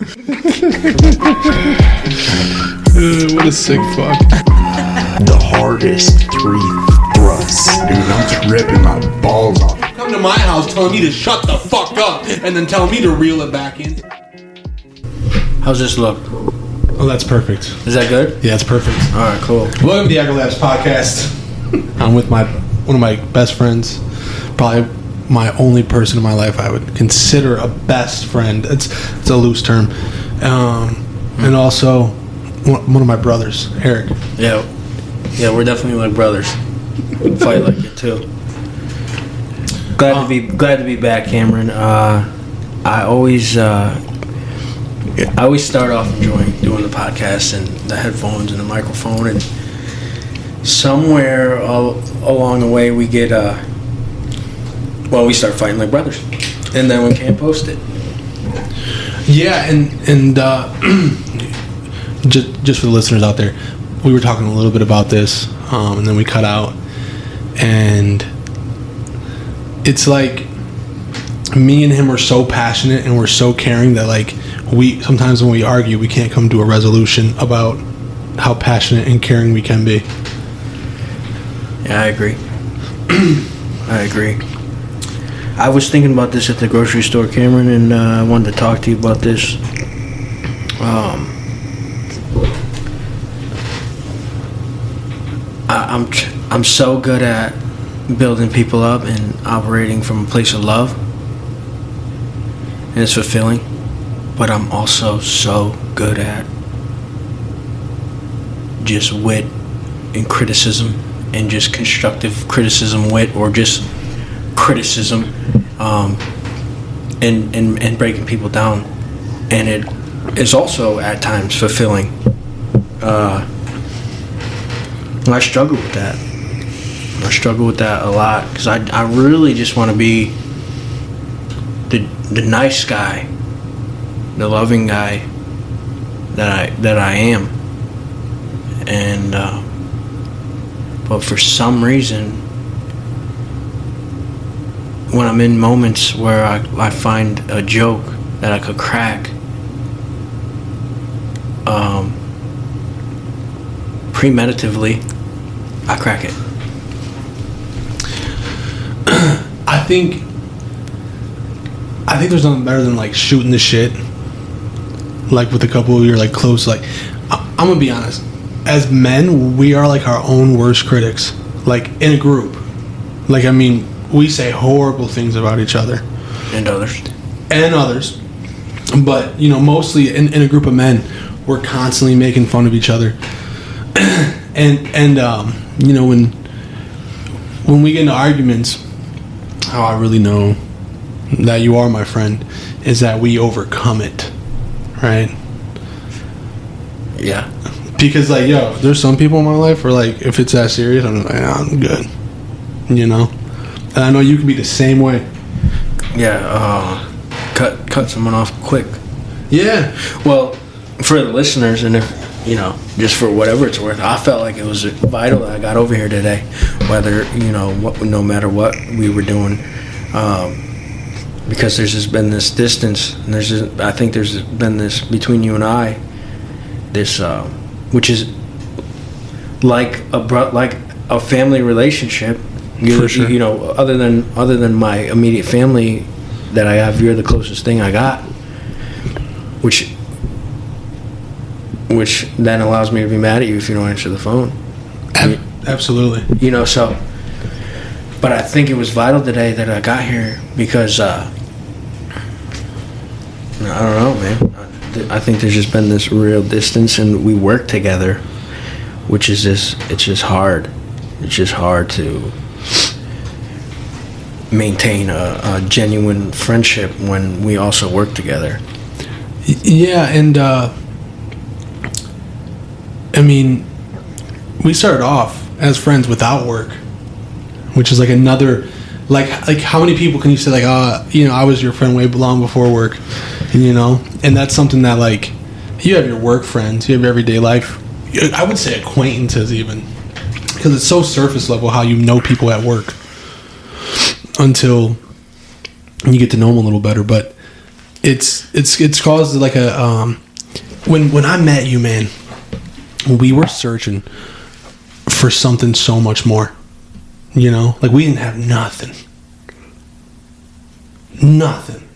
What a sick fuck. The hardest 3 thrusts. Dude, I'm ripping my balls off. Come to my house telling me to shut the fuck up and then telling me to reel it back in. How's this look? Oh, that's perfect. Is that good? Yeah, it's perfect. All right, cool. Welcome to the Agri Labs podcast. I'm with one of my best friends, probably my only person in my life I would consider a best friend. It's a loose term, and also one of my brothers, Eric. Yeah, we're definitely like brothers. Fight like it too. Glad to be back, Cameron. I always start off enjoying doing the podcast and the headphones and the microphone, and somewhere along the way we get we start fighting like brothers, and then we can't post it. Yeah, and just for the listeners out there, we were talking a little bit about this, and then we cut out, and it's like me and him are so passionate and we're so caring that like we sometimes when we argue we can't come to a resolution about how passionate and caring we can be. Yeah, I agree. I agree. I was thinking about this at the grocery store, Cameron, and I wanted to talk to you about this. I'm so good at building people up and operating from a place of love, and it's fulfilling. But I'm also so good at just wit and criticism, and just constructive criticism, wit, or just criticism, and breaking people down. And it is also at times fulfilling. I struggle with that. I struggle with that a lot because I really just want to be the nice guy, the loving guy that I am, and but for some reason, when I'm in moments where I find a joke that I could crack, premeditatively, I crack it. I think there's nothing better than like shooting the shit, like with a couple of your like close. Like I'm gonna be honest, as men, we are like our own worst critics. Like in a group, like I mean, we say horrible things about each other And others. But you know, mostly in a group of men, we're constantly making fun of each other. and you know, when we get into arguments, how I really know that you are my friend is that we overcome it, right? Yeah. Because like, yo, there's some people in my life where like, if it's that serious, I'm like, I'm good, you know. And I know you can be the same way. Yeah. Cut someone off quick. Yeah. Well, for the listeners, and if you know, just for whatever it's worth, I felt like it was vital that I got over here today, whether you know, no matter what we were doing, because there's just been this distance, and I think there's been this between you and I, this which is like a family relationship. For sure. You know, other than my immediate family that I have, you're the closest thing I got, which then allows me to be mad at you if you don't answer the phone. Absolutely. You know, so, but I think it was vital today that I got here because, I don't know, man. I think there's just been this real distance, and we work together, which is it's just hard. It's just hard to maintain a genuine friendship when we also work together. Yeah, and I mean, we started off as friends without work, which is like another, like how many people can you say like, you know, I was your friend way long before work, and you know, and that's something that like, you have your work friends, you have your everyday life, I would say acquaintances even, because it's so surface level how you know people at work until you get to know them a little better. But it's caused like a when I met you, man, we were searching for something so much more. You know, like we didn't have nothing.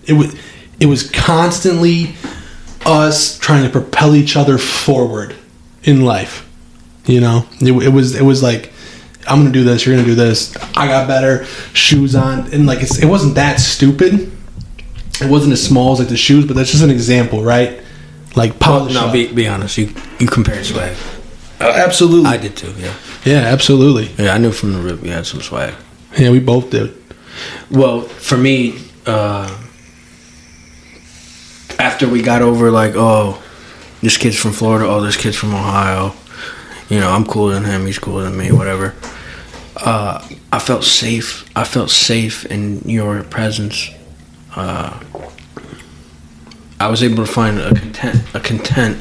It was constantly us trying to propel each other forward in life. You know, it was like, I'm gonna do this, you're gonna do this. I got better shoes on, and like it wasn't that stupid. It wasn't as small as like the shoes, but that's just an example, right? Like polish. Well, no, be honest. You compare swag. Absolutely, I did too. Yeah. Yeah, absolutely. Yeah, I knew from the rip you had some swag. Yeah, we both did. Well, for me, after we got over like, oh, this kid's from Florida, oh, this kid's from Ohio. You know, I'm cooler than him, he's cooler than me, whatever. I felt safe. I felt safe in your presence. I was able to find a content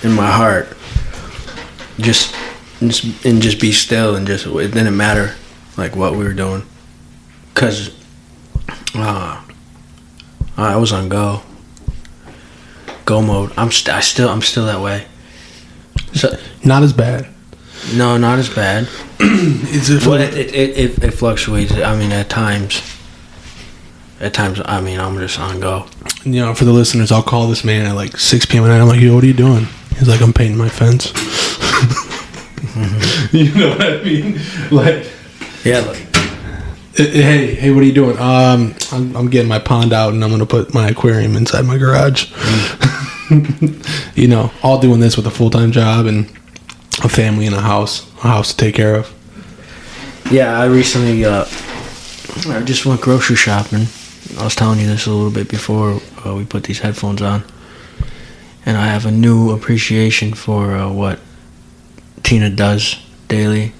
in my heart. Just be still, and just it didn't matter like what we were doing, cause I was on go mode. I'm still that way. So not as bad. No, not as bad. Well, it fluctuates. I mean, at times, I mean, I'm just on go. You know, for the listeners, I'll call this man at like 6 p.m. at night. I'm like, yo, what are you doing? He's like, I'm painting my fence. You know what I mean? Like, yeah. Like, hey, what are you doing? I'm getting my pond out, and I'm gonna put my aquarium inside my garage. You know, all doing this with a full-time job and a family and a house to take care of. Yeah, I recently I just went grocery shopping. I was telling you this a little bit before we put these headphones on, and I have a new appreciation for what Tina does daily.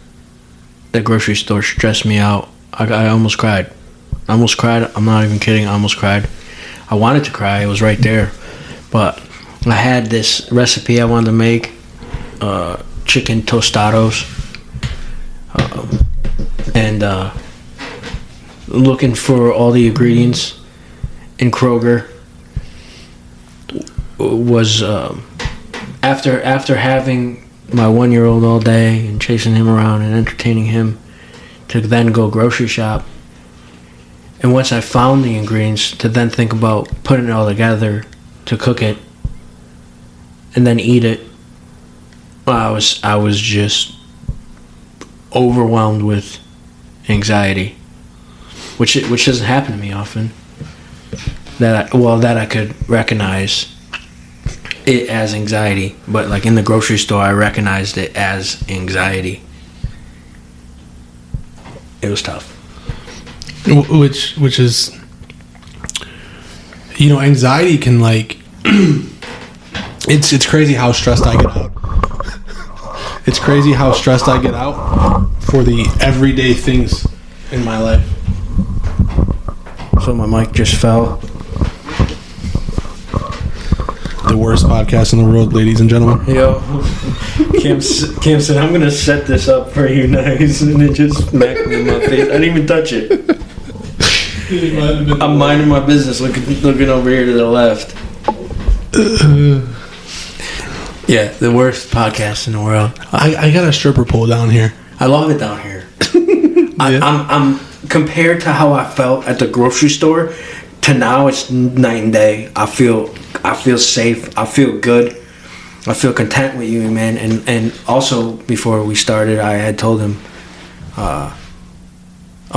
That grocery store stressed me out. I almost cried. I'm not even kidding. I almost cried. I wanted to cry. It was right there. But I had this recipe I wanted to make. Chicken tostados. And looking for all the ingredients in Kroger was after having my 1-year-old all day and chasing him around and entertaining him, to then go grocery shop. And once I found the ingredients, to then think about putting it all together to cook it and then eat it, I was just overwhelmed with anxiety, which doesn't happen to me often. That I could recognize it as anxiety, but like in the grocery store, I recognized it as anxiety. It was tough. Which is, you know, anxiety can like, it's crazy how stressed I get out. It's crazy how stressed I get out for the everyday things in my life. So my mic just fell. The worst podcast in the world, ladies and gentlemen. Yo, Cam said, I'm going to set this up for you nice, and it just smacked me in my face. I didn't even touch it. I'm minding my business, looking over here to the left. Yeah, the worst podcast in the world. I got a stripper pole down here. I love it down here. Yeah. I'm compared to how I felt at the grocery store to now, it's night and day. I feel safe. I feel good. I feel content with you, man. And also, before we started, I had told him, oh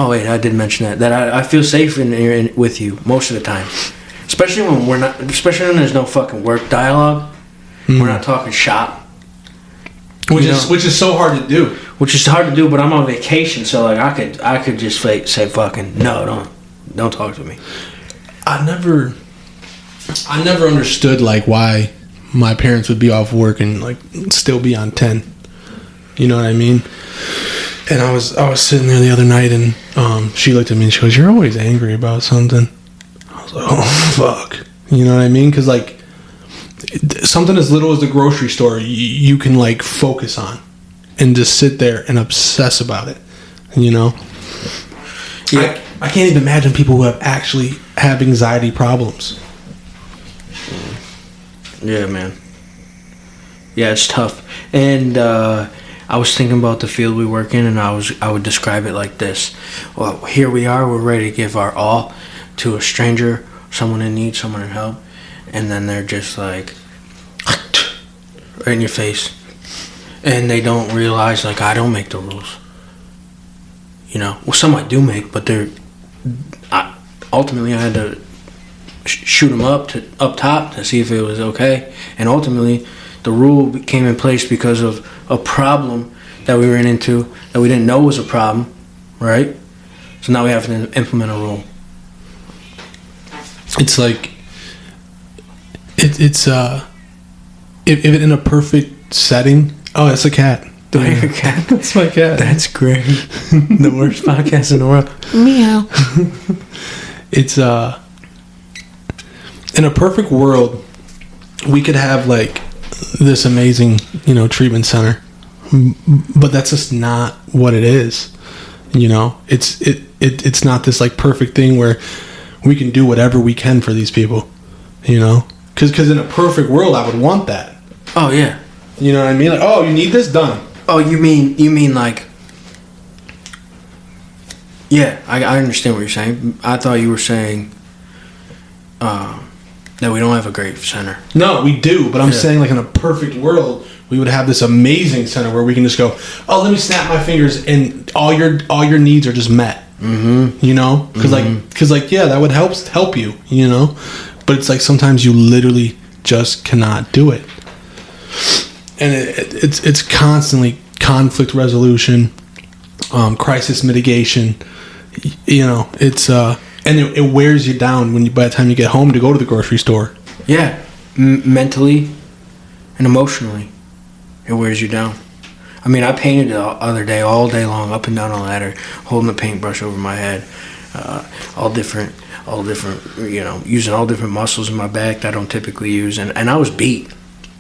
wait, I did mention that I feel safe with you most of the time, especially when there's no fucking work dialogue. We're not talking shop, which is so hard to do. Which is hard to do, but I'm on vacation, so like I could just say fucking no, don't talk to me. I never understood like why my parents would be off work and like still be on 10. You know what I mean? And I was sitting there the other night, and she looked at me and she goes, "You're always angry about something." I was like, "Oh fuck," you know what I mean? Because like something as little as the grocery store, you can like focus on and just sit there and obsess about it. You know? Yeah. I can't even imagine people who actually have anxiety problems. Yeah, man. Yeah, it's tough. And I was thinking about the field we work in, and I would describe it like this. Well, here we are. We're ready to give our all to a stranger, someone in need, someone in help. And then they're just like, right in your face. And they don't realize, like, I don't make the rules. You know? Well, some I do make, but ultimately I had to shoot them up top to see if it was okay. And ultimately, the rule came in place because of a problem that we ran into that we didn't know was a problem, right? So now we have to implement a rule. It's like it's if in a perfect setting. Oh, that's a cat. Do I hear a cat? That's my cat. That's great. The worst podcast in the world. Meow. It's in a perfect world, we could have like this amazing, treatment center, but that's just not what it is. It's not this like perfect thing where we can do whatever we can for these people, because in a perfect world I would want that. Oh yeah. You know what I mean? Like, oh, you need this done. Oh, you mean like? Yeah, I understand what you're saying. I thought you were saying that we don't have a great center. No, we do, but I'm saying like in a perfect world, we would have this amazing center where we can just go, oh, let me snap my fingers and all your needs are just met. Mm-hmm. Because yeah, that would help you. But it's like sometimes you literally just cannot do it. And it's constantly conflict resolution, crisis mitigation. It's and it wears you down by the time you get home to go to the grocery store. Yeah, mentally and emotionally, it wears you down. I mean, I painted the other day, all day long, up and down a ladder, holding a paintbrush over my head, all different, using all different muscles in my back that I don't typically use, and I was beat.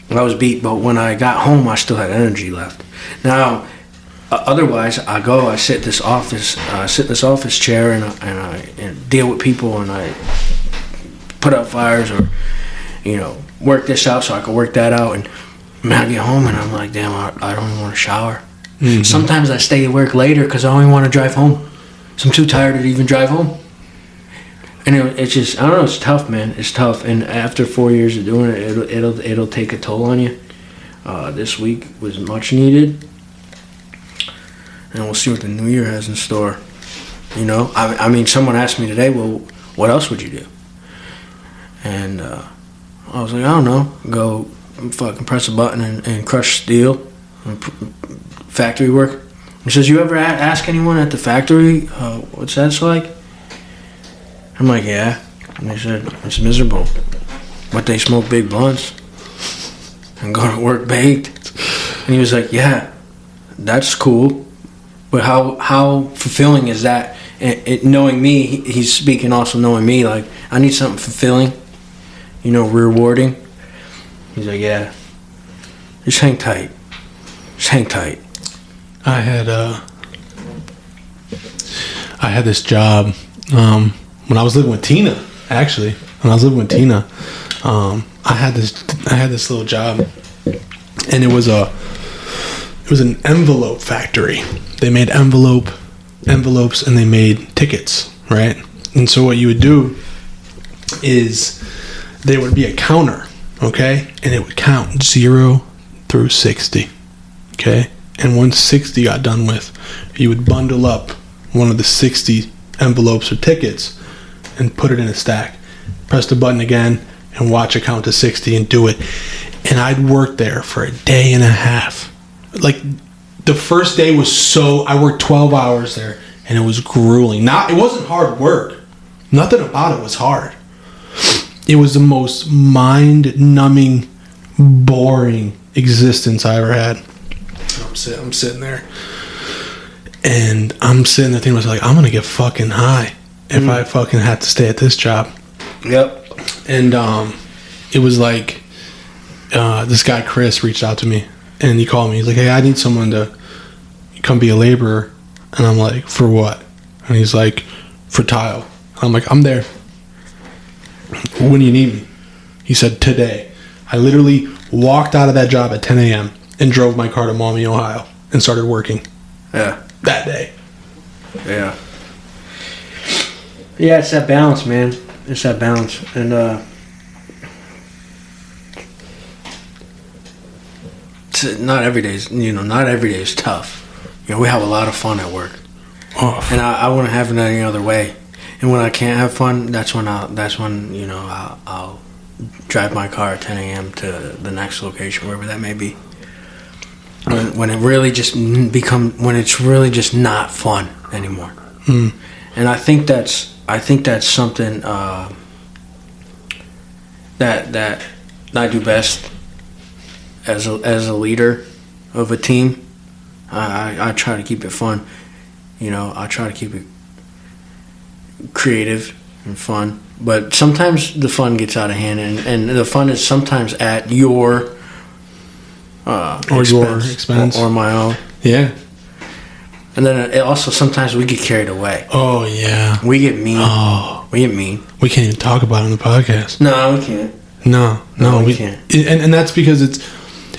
But when I got home, I still had energy left. Now, otherwise, I sit in this office chair, and I deal with people, and I put out fires, or work this out so I can work that out. And I get home, and I'm like, damn, I don't even want to shower. Mm-hmm. Sometimes I stay at work later because I don't even want to drive home. So I'm too tired to even drive home. And it's just, I don't know, it's tough, man. It's tough. And after 4 years of doing it, it'll take a toll on you. This week was much needed. And we'll see what the new year has in store. I mean, someone asked me today, well, what else would you do? And I was like, I don't know. Go fucking press a button and crush steel. And factory work. He says, you ever ask anyone at the factory what's that like? I'm like, yeah. And they said, it's miserable. But they smoke big blunts and go to work baked. And he was like, yeah, that's cool. But how fulfilling is that? It knowing me, he's speaking also knowing me, like, I need something fulfilling, rewarding. He's like, yeah, just hang tight. Just hang tight. I had this job when I was living with Tina. Actually, when I was living with Tina, I had this little job, and it was an envelope factory. They made envelopes, and they made tickets, right? And so what you would do is there would be a counter, okay, and it would count 0 through 60, okay. And once 60 got done with, you would bundle up one of the 60 envelopes or tickets and put it in a stack. Press the button again and watch it count to 60 and do it. And I'd work there for a day and a half. Like, the first day was I worked 12 hours there, and it was grueling. It wasn't hard work. Nothing about it was hard. It was the most mind-numbing, boring existence I ever had. I'm sitting there, and I'm sitting there thinking, I was like, I'm gonna get fucking high if I fucking have to stay at this job. Yep. And it was like this guy Chris reached out to me, and he called me. He's like, hey, I need someone to come be a laborer. And I'm like, for what? And he's like, for tile. I'm like, I'm there. When do you need me? He said, today. I literally walked out of that job at 10 a.m. and drove my car to Maumee, Ohio, and started working. Yeah. That day. Yeah. Yeah, it's that balance, man. It's that balance. And, not every day is tough. We have a lot of fun at work. Oh, And I wouldn't have it any other way. And when I can't have fun, that's when I'll drive my car at 10 a.m. to the next location, wherever that may be. When it's really just not fun anymore. Mm. And I think that's something that I do best as a leader of a team. I try to keep it fun. I try to keep it creative and fun. But sometimes the fun gets out of hand, and the fun is sometimes at your expense or my own. Yeah. And then it also sometimes we get carried away. Oh, yeah. We get mean. Oh. We get mean. We can't even talk about it on the podcast. No, we can't. No, we can't. And that's because it's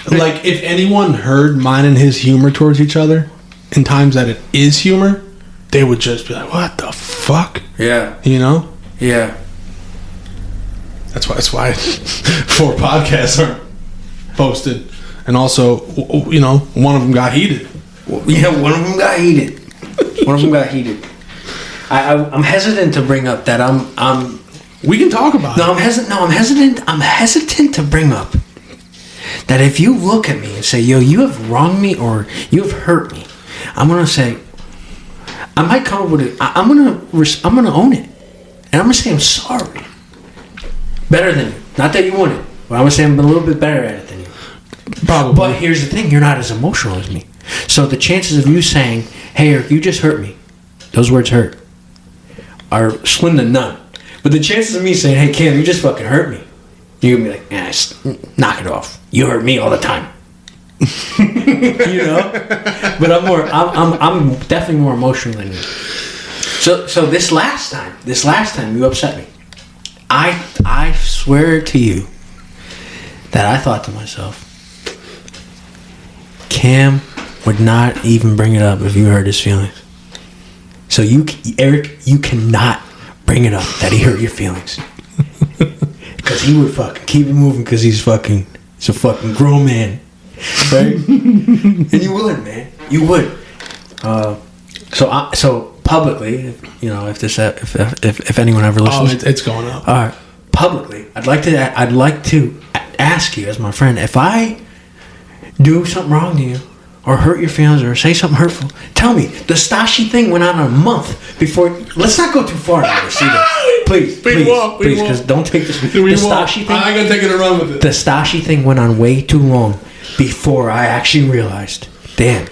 like, if anyone heard mine and his humor towards each other in times that it is humor, they would just be like, what the fuck? Yeah. Yeah. That's why 4 podcasts aren't posted. And also, one of them got heated. Yeah, one of them got heated. I'm hesitant to bring up that I'm. We can talk about it. I'm hesitant. I'm hesitant to bring up that if you look at me and say, "Yo, you have wronged me or you have hurt me," I'm gonna say, I might come up with it. I'm gonna own it, and I'm gonna say I'm sorry. Better than you. Not that you want it, but I'm gonna say I'm a little bit better at it than you. Probably. But here's the thing: you're not as emotional as me. So the chances of you saying, "Hey, Eric, you just hurt me," those words hurt, are slim to none. But the chances of me saying, "Hey, Cam, you just fucking hurt me," you're gonna be like, knock it off. You hurt me all the time. But I'm definitely more emotional than you. So this last time you upset me. I swear to you that I thought to myself, Cam would not even bring it up if you hurt his feelings. So Eric, you cannot bring it up that he hurt your feelings. Because he would fucking keep it moving because he's a fucking grown man. Right? And you would, man. You would. So publicly, if anyone ever listens, it's going up. All right, publicly, I'd like to ask you as my friend, if I do something wrong to you, or hurt your feelings, or say something hurtful, tell me. The Stashi thing went on a month before. Let's not go too far into this either. Please, because don't take this. The Stashi thing. I'm gonna take it and run with it. The Stashi thing went on way too long before I actually realized. Damn.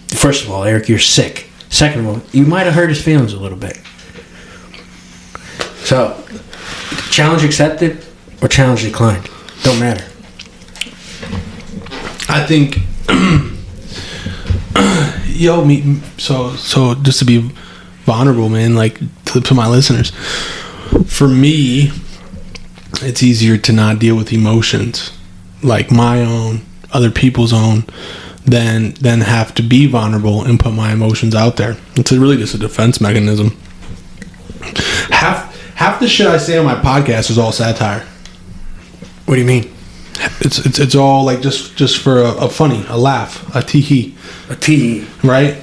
First of all, Eric, you're sick. Second of all, you might have hurt his feelings a little bit. So, challenge accepted or challenge declined. Don't matter. I think, so just to be vulnerable, man, like to my listeners, for me, it's easier to not deal with emotions, like my own, other people's own, than have to be vulnerable and put my emotions out there. It's really just a defense mechanism. Half the shit I say on my podcast is all satire. What do you mean? It's all like just for a funny, a laugh, a tee-hee. A tee-hee. Right?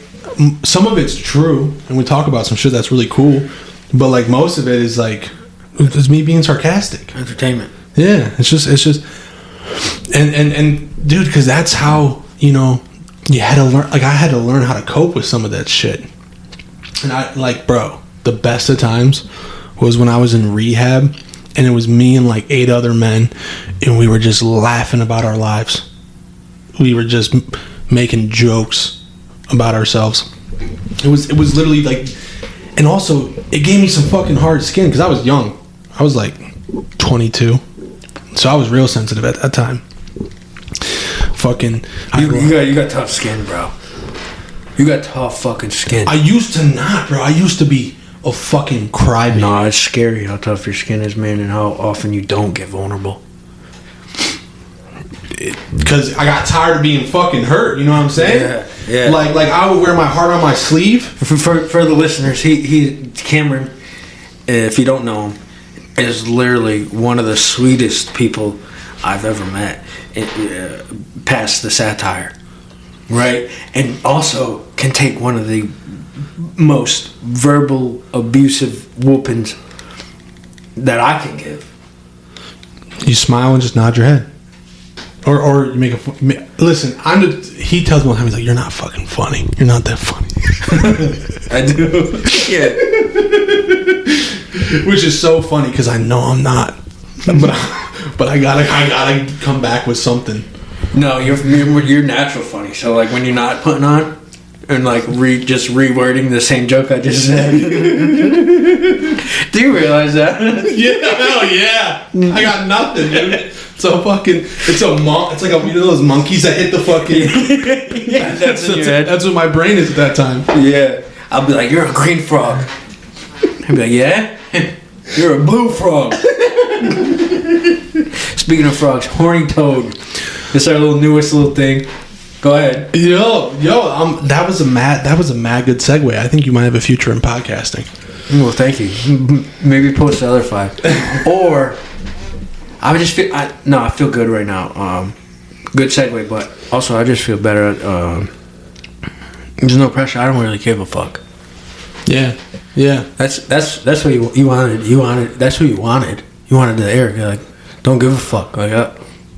Some of it's true, and we talk about some shit that's really cool, but like most of it is like, it's me being sarcastic. Entertainment. Yeah, it's just and dude, because that's how, you had to learn. Like, I had to learn how to cope with some of that shit. And the best of times was when I was in rehab, and it was me and like 8 other men, and we were just laughing about our lives. We were just making jokes about ourselves. It was literally like, and also it gave me some fucking hard skin because I was young. I was like 22, so I was real sensitive at that time. Fucking, you got tough skin, bro. You got tough fucking skin. I used to not, bro. I used to be a fucking crybaby. Nah, it's scary how tough your skin is, man, and how often you don't get vulnerable. because I got tired of being fucking hurt. You know what I'm saying? Yeah. Like I would wear my heart on my sleeve. For the listeners, he Cameron, if you don't know him, is literally one of the sweetest people I've ever met. Past the satire, right? And also can take one of the most verbal abusive whoopings that I can give. You smile and just nod your head, or you make a listen. He tells me all the time, he's like, "You're not fucking funny. You're not that funny." I do. Yeah. Which is so funny because I know I'm not, but I gotta come back with something. No, you're natural funny. So like when you're not putting on and like just rewording the same joke I just said. Do you realize that? Yeah, hell yeah. I got nothing, dude. It's like a, you know those monkeys that hit the fucking. Yeah, that's in your head. That's what my brain is at that time. Yeah, I'll be like, "You're a green frog." He'll be like, "Yeah, you're a blue frog." Speaking of frogs, Horny Toad. This is our newest little thing. Go ahead. Yo, that was a mad good segue. I think you might have a future in podcasting. Well, thank you. Maybe post the other 5. Or I just feel I feel good right now. Good segue, but also I just feel better. There's no pressure. I don't really give a fuck. Yeah. That's what you wanted. You wanted. That's what you wanted. You wanted the air. You're like, don't give a fuck. Like,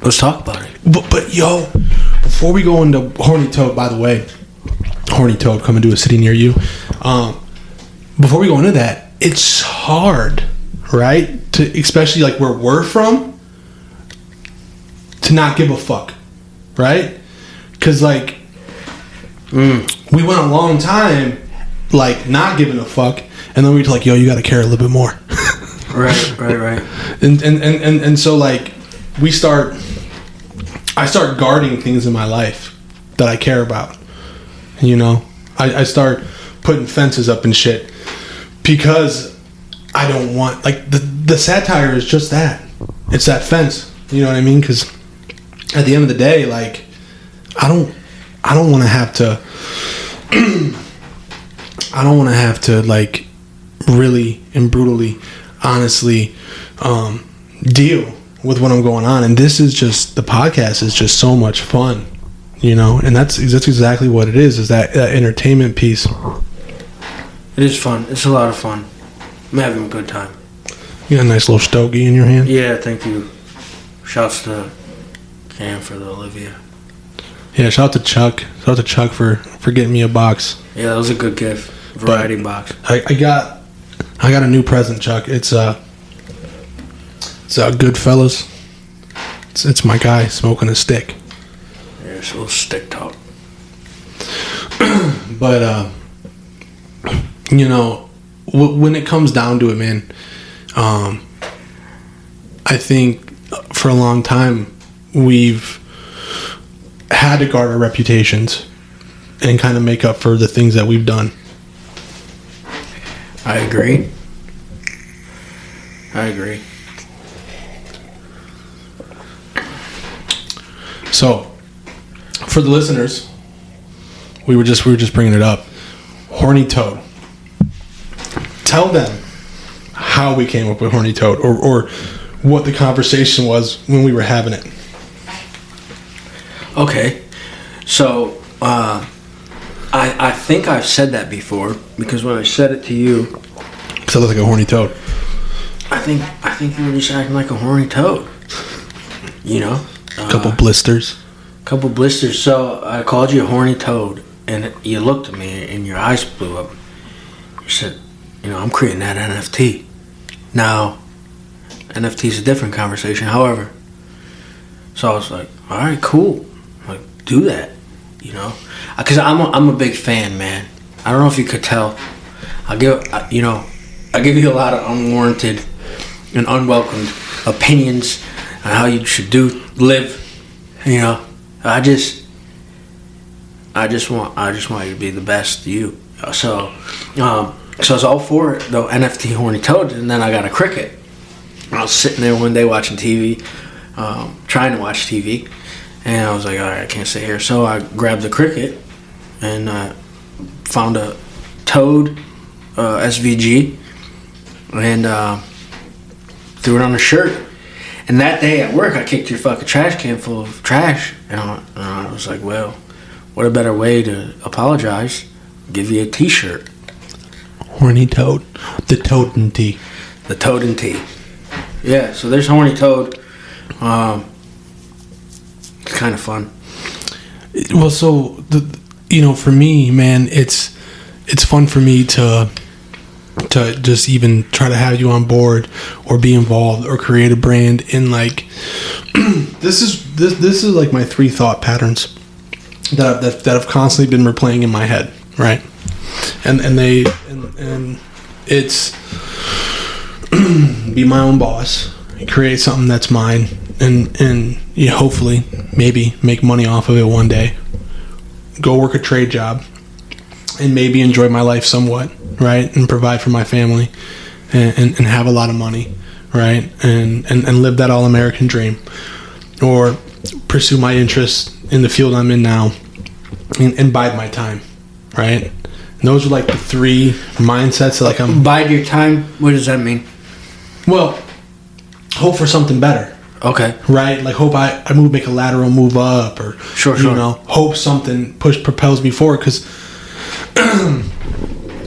let's talk about it. But yo, before we go into Horny Toad, by the way, Horny Toad coming to a city near you. Before we go into that, it's hard, right? To especially like where we're from, to not give a fuck, right? Because like we went a long time like not giving a fuck, and then we were like, yo, you got to care a little bit more. Right. And so like I start guarding things in my life that I care about. You know, I start putting fences up and shit because I don't want, like, the satire is just that. It's that fence. You know what I mean? Because at the end of the day, like, I don't want to have to I don't want to have to, like, really and brutally, honestly, deal with what I'm going on. And this is just, the podcast is just so much fun, you know? And that's exactly what it is that entertainment piece. It is fun. It's a lot of fun. I'm having a good time. You got a nice little stogie in your hand? Yeah, thank you. Shouts to Cam for the Olivia. Yeah, shout out to Chuck. Shout out to Chuck for getting me a box. Yeah, that was a good gift. Variety box. I got a new present, Chuck. It's Goodfellas. It's my guy smoking a stick. Yeah, it's a little stick talk. But you know, when it comes down to it, man, I think for a long time we've had to guard our reputations and kind of make up for the things that we've done. I agree. So, for the listeners, we were just bringing it up. Horny Toad. Tell them how we came up with Horny Toad, or what the conversation was when we were having it. Okay, so I think I've said that before, because when I said it to you, Because I look like a horny toad. I think you were just acting like a horny toad. You know, Couple blisters. So I called you a horny toad, and you looked at me, and your eyes blew up. You said, "You know, I'm creating that NFT." Now, NFT is a different conversation. However, so I was like, "All right, cool. Like, do that." You know, because I'm a big fan, man. I don't know if you could tell. I give you a lot of unwarranted and unwelcomed opinions on how you should live. You know, I just want you to be the best you. So I was all for it, though, NFT Horny Toad, and then I got a cricket. I was sitting there one day watching TV, trying to watch TV, And I was like, all right, I can't sit here. So I grabbed the Cricut and found a Toad SVG and threw it on a shirt. And that day at work, I kicked your fucking trash can full of trash. And I was like, well, what a better way to apologize? Give you a T-shirt. Horny Toad. The Toad and T. The Toad and T. Yeah, so there's Horny Toad. It's kind of fun. Well, so, for me, man, it's fun for me to just even try to have you on board or be involved or create a brand in like this is like my 3 thought patterns that have constantly been replaying in my head, right? And it's be my own boss, create something that's mine, and hopefully maybe make money off of it one day, go work a trade job and maybe enjoy my life somewhat, right? And provide for my family and have a lot of money, right? And live that all-American dream. Or pursue my interests in the field I'm in now and bide my time, right? And those are like the 3 mindsets that like I'm... Bide your time? What does that mean? Well, hope for something better. Okay. Right? Like hope I make a lateral move up or, sure. Hope something propels me forward because...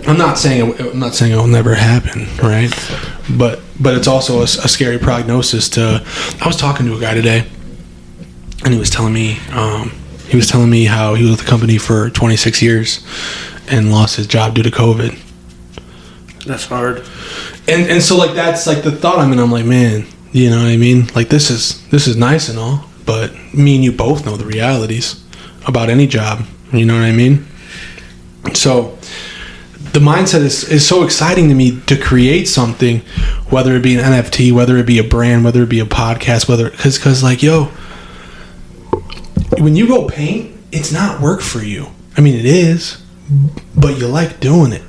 I'm not saying it will never happen, right? But it's also a scary prognosis to. I was talking to a guy today, and he was telling me how he was with the company for 26 years and lost his job due to COVID. That's hard. And so like that's like the thought I'm in. I'm like, man, you know what I mean? Like this is nice and all, but me and you both know the realities about any job. You know what I mean? So the mindset is so exciting to me to create something, whether it be an NFT, whether it be a brand, whether it be a podcast, because like, yo, when you go paint, it's not work for you. I mean, it is, but you like doing it.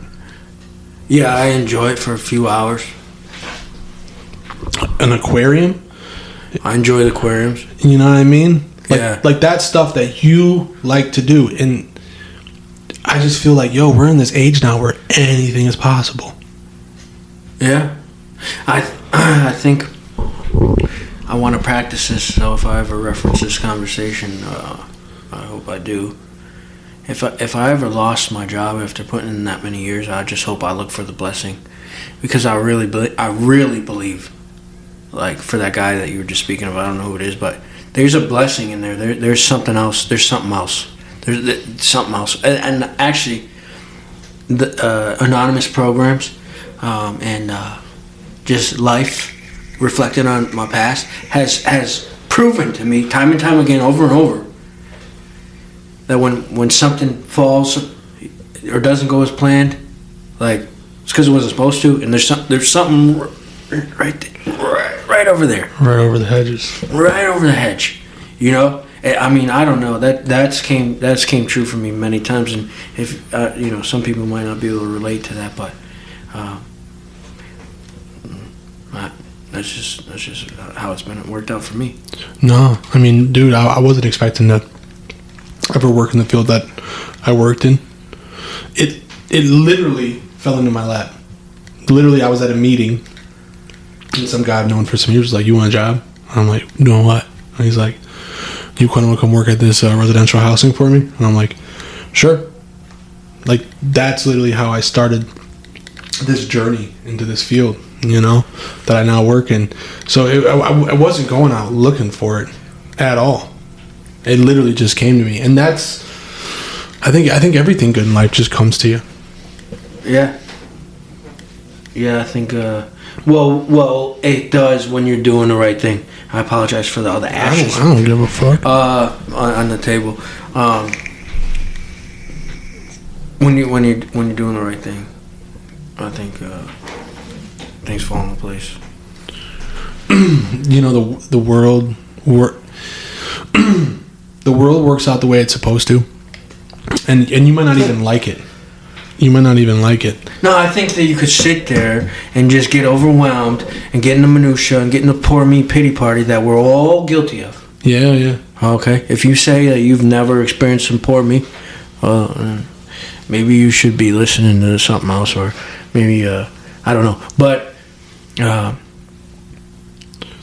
Yeah, I enjoy it for a few hours. An aquarium? I enjoy the aquariums. You know what I mean? Like that stuff that you like to do. And I just feel like, yo, we're in this age now where anything is possible. Yeah. I think I want to practice this, so if I ever reference this conversation, I hope I do. If I ever lost my job after putting in that many years, I just hope I look for the blessing. Because I really believe, like for that guy that you were just speaking of, I don't know who it is, but there's a blessing in there. There's something else. There's something else. There's something else. And actually, the anonymous programs and just life reflected on my past has proven to me time and time again, over and over, that when something falls or doesn't go as planned, like it's because it wasn't supposed to, and there's something right over there, right over the hedges, right over the hedge, you know. I mean, I don't know. That's came true for me many times, and if some people might not be able to relate to that, but that's just how it's been. It worked out for me. No, I mean, dude, I wasn't expecting to ever work in the field that I worked in. It literally fell into my lap. Literally, I was at a meeting, and some guy I've known for some years was like, "You want a job?" I'm like, "Doing what?" And he's like, "You want to come work at this residential housing for me?" And I'm like, "Sure." Like, that's literally how I started this journey into this field, that I now work in. So I wasn't going out looking for it at all. It literally just came to me. And that's, I think everything good in life just comes to you. Yeah. Yeah, I think, well, it does when you're doing the right thing. I apologize for all the ashes. I don't give a fuck. On the table. When you're doing the right thing, I think things fall into place. The world the world works out the way it's supposed to, and you might not even like it. No, I think that you could sit there and just get overwhelmed and get in the minutia and get in the poor me pity party that we're all guilty of. Yeah. Okay. If you say that you've never experienced some poor me, maybe you should be listening to something else, or maybe I don't know. But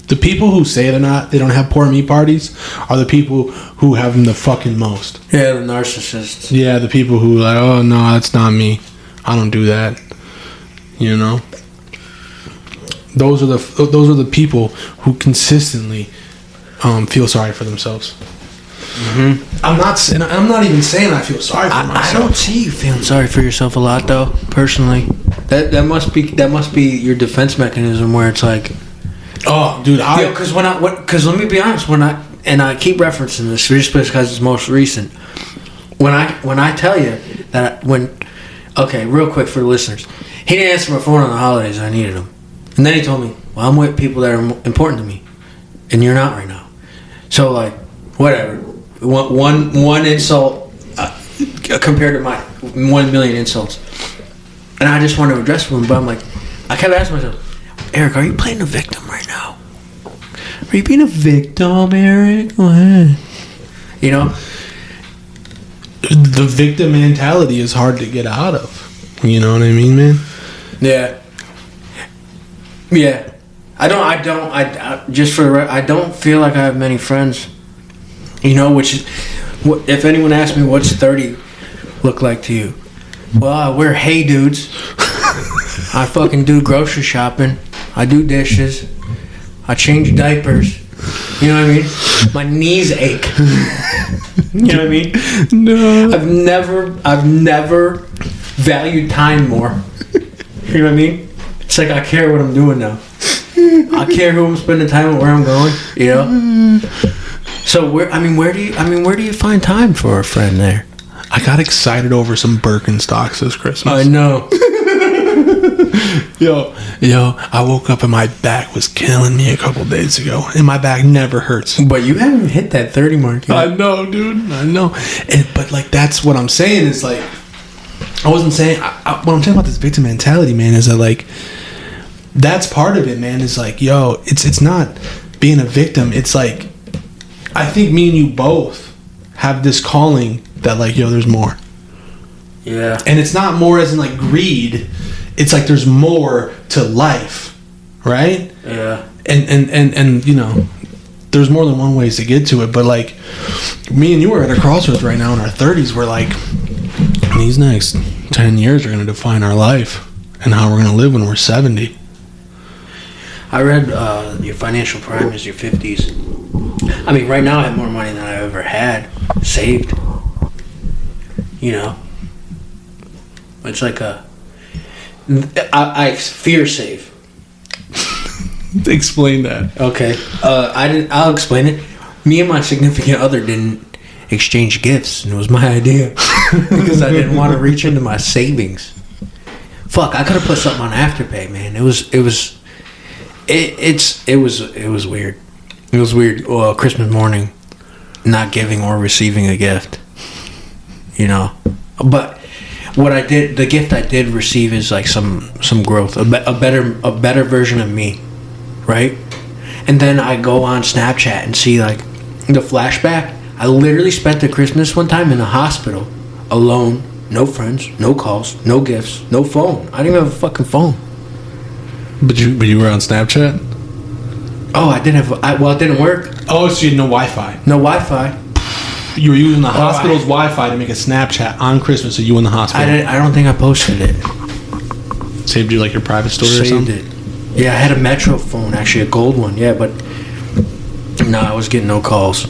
the people who say they don't have poor me parties are the people who have them the fucking most. yeah, the narcissists. Yeah, the people who like, oh no, that's not me. I don't do that. You know, those are the people who consistently feel sorry for themselves. Mm-hmm. I'm not even saying I feel sorry for myself. I don't see you feeling sorry for yourself a lot, though. Personally, that must be your defense mechanism, where it's like, oh, dude, because let me be honest, I keep referencing this just because it's most recent. When I tell you that okay, real quick for the listeners, he didn't answer my phone on the holidays. I needed him, and then he told me, "Well, I'm with people that are important to me, and you're not right now." So like, whatever. One insult compared to my 1 million insults, and I just want to address them. But I'm like, I kept asking myself, Eric, are you playing the victim right now? Are you being a victim, Eric? What? You know, the victim mentality is hard to get out of. You know what I mean, man? Yeah. I don't feel like I have many friends. You know, if anyone asks me what's 30 look like to you, well, I wear hey dudes. I fucking do grocery shopping. I do dishes. I change diapers. You know what I mean? My knees ache. You know what I mean? No. I've never valued time more. You know what I mean? It's like I care what I'm doing now. I care who I'm spending time with, where I'm going. You know. So where do you find time for a friend there? I got excited over some Birkenstocks this Christmas. I know. Yo, I woke up and my back was killing me a couple days ago, and my back never hurts. But you haven't hit that 30 mark yet. I know, dude. I know. But like, that's what I'm saying is like, I wasn't saying. What I'm saying about this victim mentality, man, is that like, that's part of it, man. Is like, yo, it's not being a victim. It's like, I think me and you both have this calling that like, yo, there's more. Yeah. And it's not more as in like greed. It's like there's more to life, right? Yeah. And you know, there's more than one ways to get to it. But like, me and you are at a crossroads right now in our 30s. We're like, these next 10 years are going to define our life and how we're going to live when we're 70. I read your financial prime is your 50s. I mean, right now I have more money than I ever had saved. You know, it's like I fear save. Explain that. Okay, I'll explain it. Me and my significant other didn't exchange gifts, and it was my idea because I didn't want to reach into my savings. Fuck, I could have put something on Afterpay, man. It was weird. It was weird. Well, Christmas morning, not giving or receiving a gift. You know, but what I did, the gift I did receive is like some growth, a better version of me, right? And then I go on Snapchat and see like the flashback. I literally spent the Christmas one time in a hospital, alone, no friends, no calls, no gifts, no phone. I didn't even have a fucking phone. But you were on Snapchat? Oh, I didn't have. Well, it didn't work. Oh, so you had no Wi-Fi. No Wi-Fi. You were using the hospital's Wi-Fi to make a Snapchat on Christmas of you in the hospital. I don't think I posted it. Saved you like your private story or something? Saved it. Yeah, I had a Metro phone, actually, a gold one. Yeah, but no, I was getting no calls.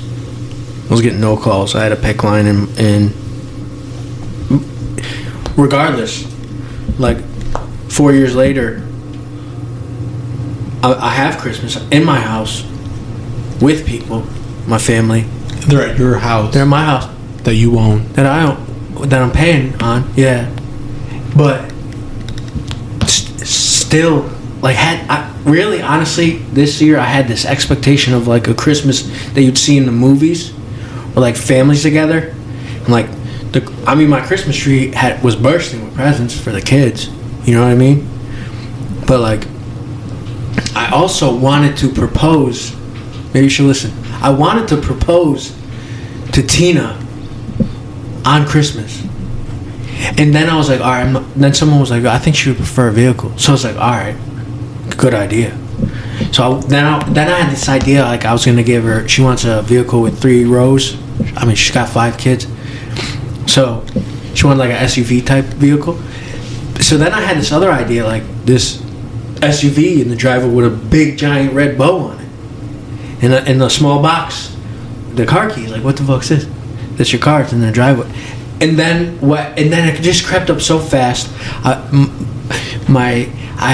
I had a PIC line and regardless, like 4 years later, I have Christmas in my house with people, my family. They're at your house. They're in my house that you own. that I'm paying on. Yeah, but still, like, honestly, this year I had this expectation of like a Christmas that you'd see in the movies, or like families together, and like my Christmas tree was bursting with presents for the kids. You know what I mean? But like, I also wanted to propose. Maybe you should listen. I wanted to propose to Tina on Christmas. And then I was like, all right. Then someone was like, I think she would prefer a vehicle. So I was like, all right, good idea. So then I had this idea, like I was going to give her, she wants a vehicle with 3 rows. I mean, she's got 5 kids. So she wanted like an SUV type vehicle. So then I had this other idea, like this SUV in the driveway with a big giant red bow on it. In a small box. The car keys, like what the fuck's this? That's your car, it's in the driveway. And then it just crept up so fast. I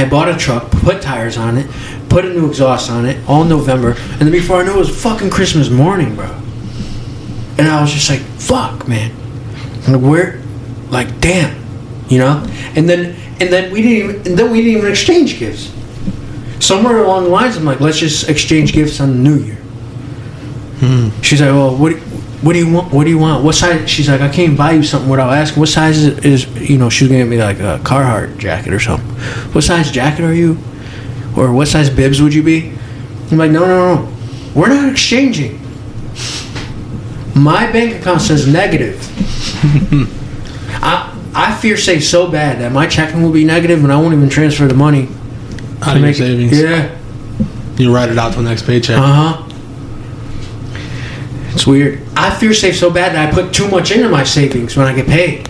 bought a truck, put tires on it, put a new exhaust on it, all in November, and then before I knew it was fucking Christmas morning, bro. And I was just like, fuck, man. Like, where, like, damn, you know? And then we didn't even exchange gifts. Somewhere along the lines, I'm like, let's just exchange gifts on the New Year. She's like, well, what do you want? What do you want? What size? She's like, I can't buy you something without asking. What size is you know, she was gonna get me like a Carhartt jacket or something. What size jacket are you? Or what size bibs would you be? I'm like, no. We're not exchanging. My bank account says negative. I fear say so bad that my checking will be negative and I won't even transfer the money. Out of your savings. Yeah. You write it out to the next paycheck. It's weird. I fear safe so bad that I put too much into my savings when I get paid.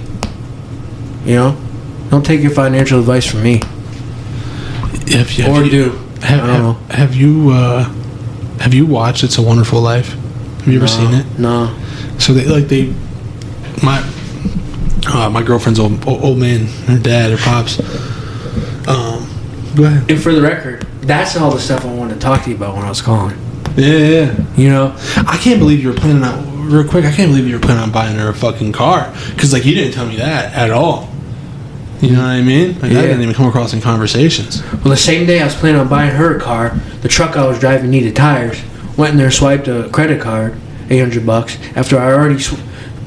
You know? Don't take your financial advice from me. Have you watched It's a Wonderful Life? Have you ever seen it? No. So my girlfriend's old man, her dad, her pops. Go ahead. And for the record, that's all the stuff I wanted to talk to you about when I was calling. Yeah. You know? I can't believe you were planning on, real quick, I can't believe you were planning on buying her a fucking car. Because, like, you didn't tell me that at all. You know what I mean? Like, that didn't even come across in conversations. Well, the same day I was planning on buying her a car, the truck I was driving needed tires. Went in there, swiped a credit card, $800, after I already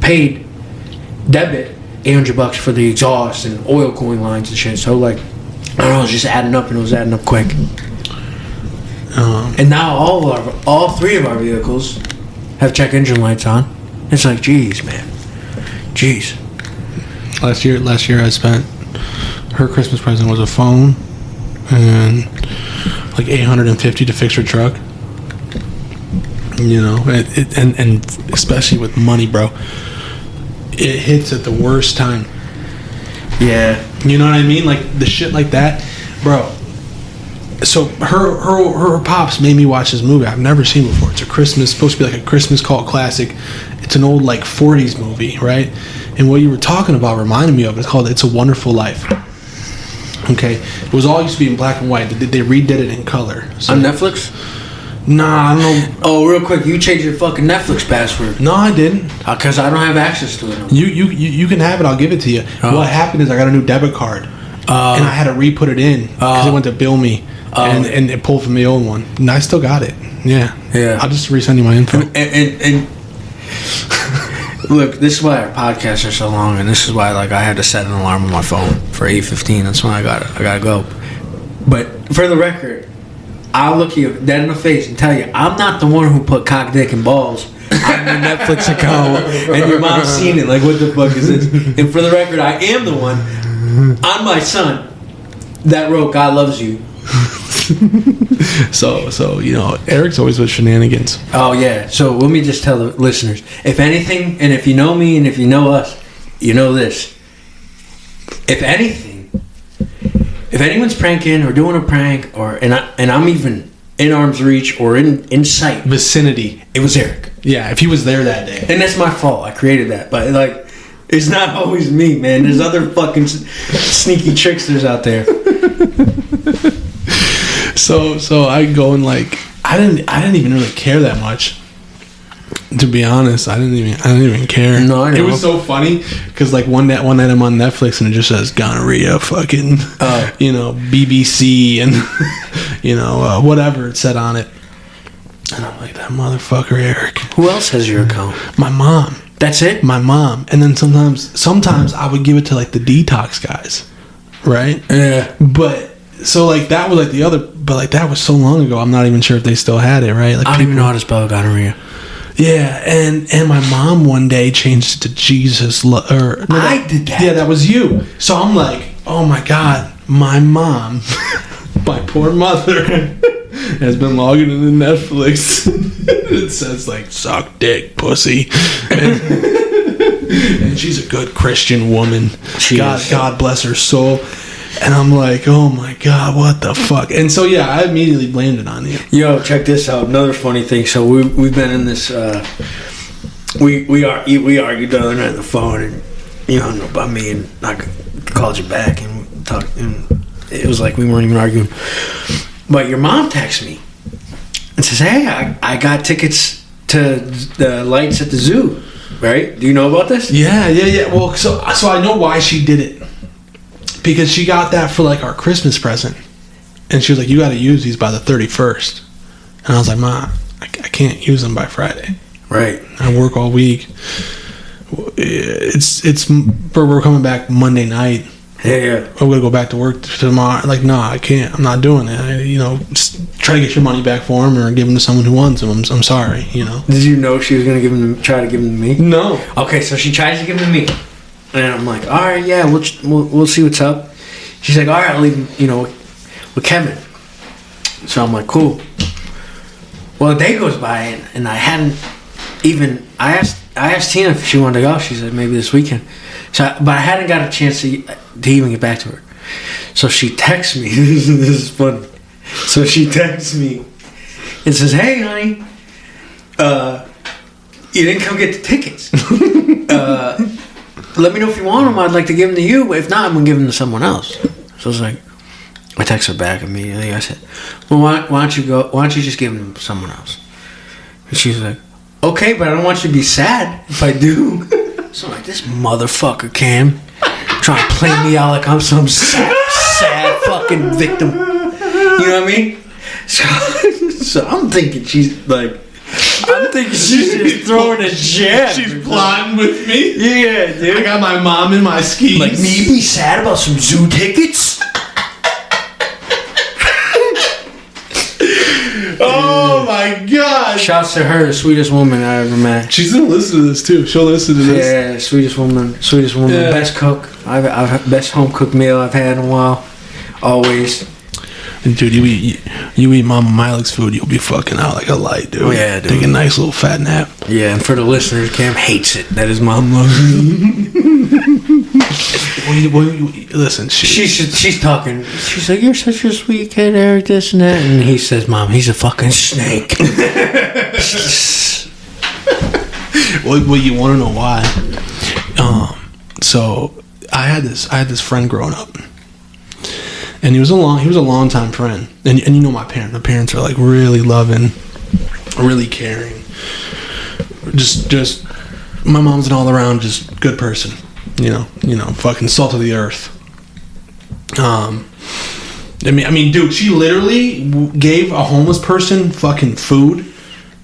paid debit $800 for the exhaust and oil cooling lines and shit. So, like, I don't know, it was just adding up, and it was adding up quick. And now all 3 of our vehicles have check engine lights on. It's like, geez, man. Jeez. Last year I spent, her Christmas present was a phone and like $850 to fix her truck. You know, and especially with money, bro, it hits at the worst time. Yeah. You know what I mean? Like the shit like that, bro. So her pops made me watch this movie I've never seen before. It's supposed to be like a Christmas cult classic. It's an old like 40s movie, right? And what you were talking about reminded me of it. It's called It's a Wonderful Life. Okay, it was all used to be in black and white. They redid it in color. So, on Netflix? Nah, I don't know. Oh, real quick, you changed your fucking Netflix password. No, I didn't. Because I don't have access to it. You can have it. I'll give it to you. What happened is I got a new debit card, and I had to re-put it in because they went to bill me, and it pulled from the old one. And I still got it. Yeah. I'll just resend you my info. And look, this is why our podcasts are so long, and this is why like I had to set an alarm on my phone for 8:15. That's when I gotta go. But for the record, I'll look you dead in the face and tell you I'm not the one who put cock, dick, and balls on your Netflix account, and your mom's seen it. Like, what the fuck is this? And for the record, I am the one on my son that wrote "God loves you." So you know, Eric's always with shenanigans. Oh yeah. So let me just tell the listeners, if anything, and if you know me and if you know us, you know this. If anything, if anyone's pranking or doing a prank, and I'm even in arm's reach or in sight, Vicinity, it was Eric. Yeah, if he was there that day. And that's my fault. I created that, but like, it's not always me, man. There's other fucking sneaky tricksters out there. So I go and like I didn't even really care that much. To be honest, I didn't even care. No, I know. It was so funny because like one night I'm on Netflix and it just says gonorrhea, fucking, you know, BBC and you know whatever it said on it, and I'm like, that motherfucker Eric. Who else has your account? My mom. That's it. My mom, and then sometimes I would give it to like the detox guys, right? Yeah. But so like that was like the other, but like that was so long ago. I'm not even sure if they still had it, right? Like I don't even know how to spell gonorrhea. Yeah, and my mom one day changed it to Jesus. I did that. Yeah, that was you. So I'm like, oh my God, my mom, my poor mother, has been logging into Netflix. It says like, suck dick, pussy. And she's a good Christian woman. God bless her soul. And I'm like, oh my God, what the fuck? And so yeah, I immediately blamed it on you. Yo, check this out. Another funny thing. So we've been in this. We argued the other night on the phone, and you hung up on me, and I called you back and talked, and it was like we weren't even arguing. But your mom texted me and says, "Hey, I got tickets to the lights at the zoo. Right? Do you know about this?" Yeah. Well, so I know why she did it. Because she got that for like our Christmas present. And she was like, you got to use these by the 31st. And I was like, Ma, I can't use them by Friday. Right. I work all week. We're coming back Monday night. Yeah. I'm going to go back to work tomorrow. Like, no, I can't. I'm not doing it. Just try to get your money back for them or give them to someone who wants them. I'm sorry, Did you know she was going to try to give them to me? No. Okay, so she tries to give them to me. And I'm like, all right, yeah, we'll see what's up. She's like, all right, I'll leave them, with Kevin. So I'm like, cool. Well, a day goes by, and I hadn't even. I asked Tina if she wanted to go. She said maybe this weekend. But I hadn't got a chance to even get back to her. So she texts me. This is funny. So she texts me and says, "Hey, honey, you didn't come get the tickets. Let me know if you want them. I'd like to give them to you. If not, I'm going to give them to someone else." So I was like, I text her back immediately. I said, well, why don't you just give them to someone else? And she's like, okay, but I don't want you to be sad if I do. So I'm like, this motherfucker, Cam, trying to play me out like I'm some sad fucking victim. You know what I mean? So I'm thinking she's just throwing a jab. She's plotting with me. Yeah, dude. I got my mom in my skis. Like, me be sad about some zoo tickets? Oh my God. Shouts to her, the sweetest woman I ever met. She's gonna listen to this too. She'll listen to this. Yeah, sweetest woman. Yeah. Best cook. I've best home cooked meal I've had in a while. Always. And dude, you eat Mama Miley's food, you'll be fucking out like a light, dude. Oh yeah, dude. Take a nice little fat nap. Yeah, and for the listeners, Cam hates it that his mom loves me. Listen, she's talking. She's like, "You're such a sweet kid, Eric, this and that." And he says, "Mom, he's a fucking snake." Well, you want to know why? So I had this friend growing up, and he was a longtime friend. And you know my parents. My parents are like really loving, really caring. Just my mom's an all around just good person. Fucking salt of the earth. I mean, dude, she literally gave a homeless person fucking food,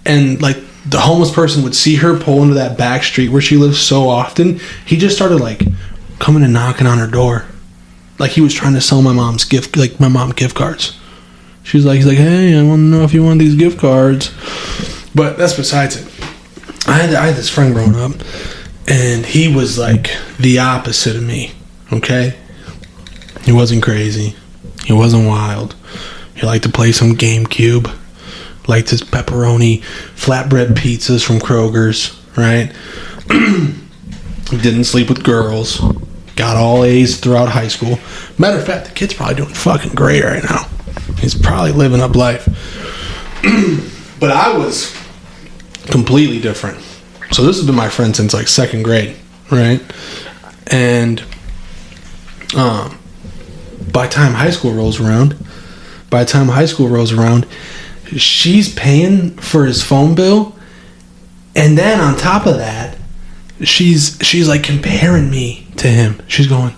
and like the homeless person would see her pull into that back street where she lives so often. He just started like coming and knocking on her door, like he was trying to sell my mom gift cards. He's like, hey, I want to know if you want these gift cards. But that's besides it. I had this friend growing up, and he was like the opposite of me. Okay, he wasn't crazy. He wasn't wild. He liked to play some GameCube. Liked his pepperoni flatbread pizzas from Kroger's, right? Didn't sleep with girls. Got all A's throughout high school. Matter of fact, the kid's probably doing fucking great right now. He's probably living up life. But I was completely different. So this has been my friend since like second grade, right? And by the time high school rolls around, she's paying for his phone bill, and then on top of that, she's like comparing me to him. She's going,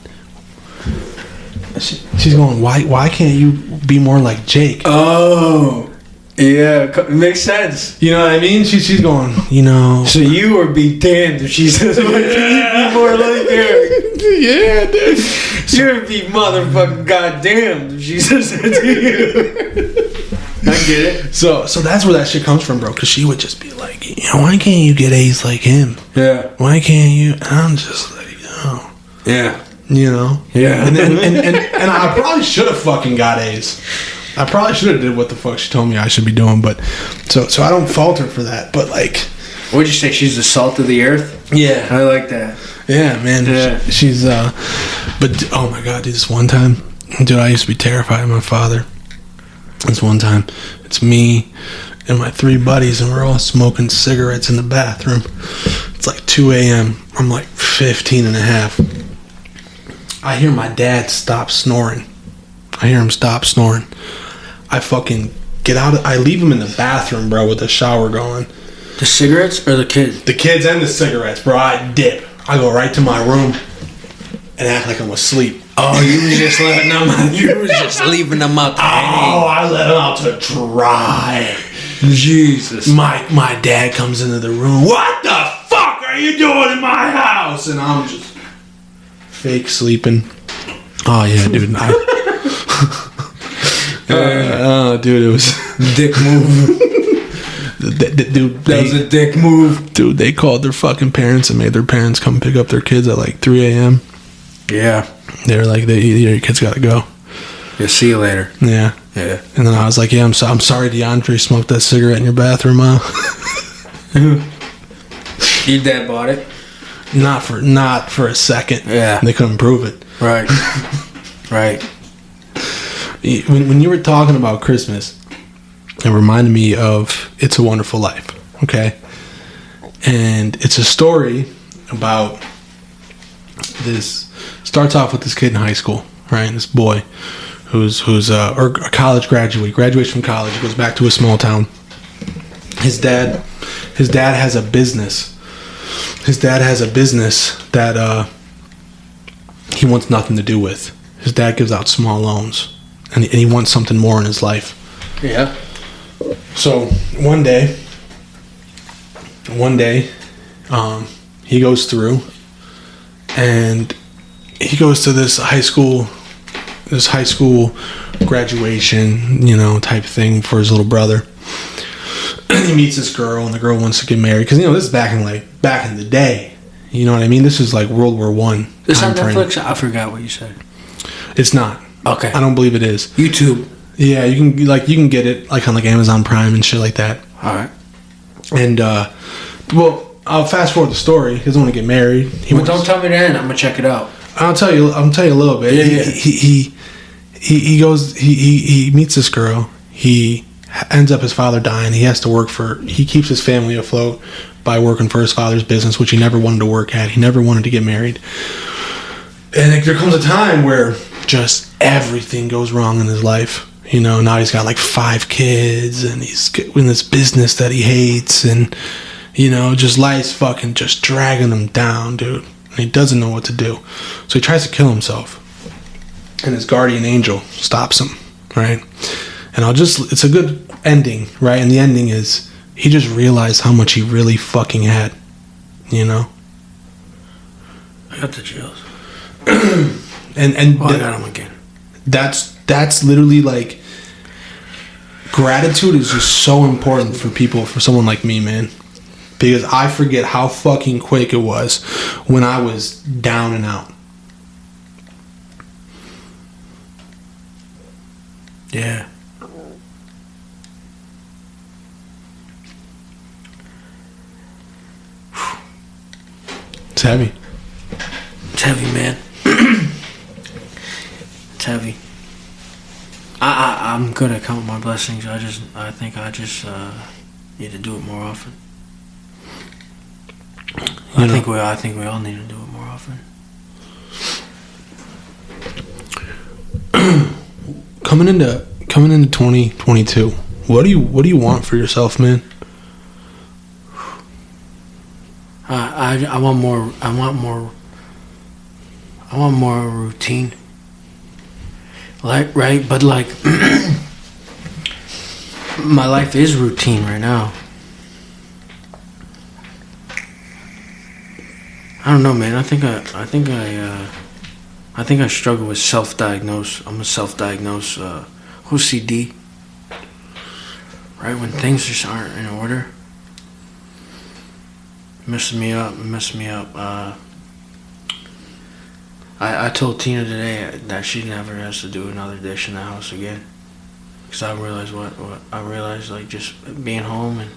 why can't you be more like Jake? Oh, yeah, it makes sense. You know what I mean? She's going, So you would be damned if she says, "Why can't you be more like Eric?" Yeah, dude. You'd be motherfucking goddamn if she says that to you. I get it. So that's where that shit comes from, bro. Because she would just be like, why can't you get A's like him? Yeah. Why can't you? And I'm just like, oh. Yeah. Yeah. And I probably should have fucking got A's. I probably should have did what the fuck she told me I should be doing. But so I don't fault her for that. But like, what'd you say? She's the salt of the earth. Yeah. I like that. Yeah, man. Yeah. She's but oh my god, dude, this one time, dude, I used to be terrified of my father. This one time, it's me and my 3 buddies, and we're all smoking cigarettes in the bathroom. It's like 2 a.m. I'm like 15 and a half. I hear my dad stop snoring. I hear him stop snoring. I fucking get out. I leave him in the bathroom, bro, with the shower going. The cigarettes or the kids? The kids and the cigarettes, bro. I dip. I go right to my room and act like I'm asleep. Oh, you was just letting them out. You was just leaving them out to hang. Oh, I let them out to dry. Jesus. My dad comes into the room. What the fuck are you doing in my house? And I'm just fake sleeping. Oh yeah, dude. Dude, it was Dick move. Dude, That was a dick move. Dude, they called their fucking parents and made their parents come pick up their kids at like 3 a.m. Yeah. They were like, your kids gotta go. Yeah, see you later. Yeah. Yeah. And then I was like, yeah, I'm sorry DeAndre smoked that cigarette in your bathroom, Ma. Your dad bought it? Not for a second. Yeah. They couldn't prove it. Right. Right. When you were talking about Christmas, it reminded me of It's a Wonderful Life, okay? And it's a story about this. Starts off with this kid in high school, right? This boy who's a college graduates from college, goes back to a small town. His dad has a business. His dad has a business that he wants nothing to do with. His dad gives out small loans, and he wants something more in his life. Yeah. So one day, he goes through, and he goes to this high school graduation, type thing for his little brother. And he meets this girl, and the girl wants to get married because this is back in the day. You know what I mean? This is like World War I. This on Netflix? I forgot what you said. It's not. Okay. I don't believe it is. YouTube. Yeah, you can get it like on Amazon Prime and shit like that. All right. And I'll fast forward the story. He doesn't want to get married. Don't tell me the end. I'm gonna check it out. I'll tell you a little bit. Yeah. He goes. He meets this girl. He ends up his father dying. He has to work he keeps his family afloat by working for his father's business, which he never wanted to work at. He never wanted to get married. And there comes a time where just everything goes wrong in his life. Now he's got like 5 kids, and he's in this business that he hates, and just life's fucking just dragging him down, dude. And he doesn't know what to do. So he tries to kill himself. And his guardian angel stops him, right? And it's a good ending, right? And the ending is he just realized how much he really fucking had, I got the chills. and I got them again. That's literally like, gratitude is just so important for someone like me, man. Because I forget how fucking quick it was when I was down and out. Yeah. It's heavy. It's heavy, man. It's heavy. I'm good at counting my blessings. I think I just need to do it more often. I think we all need to do it more often. Coming into 2022, what do you want for yourself, man? I want more routine. Right, but my life is routine right now. I don't know, man. I think I struggle with self-diagnose. I'm a self-diagnosed OCD. Right when things just aren't in order, messes me up. I told Tina today that she never has to do another dish in the house again. Because I realized what I realized, like just being home and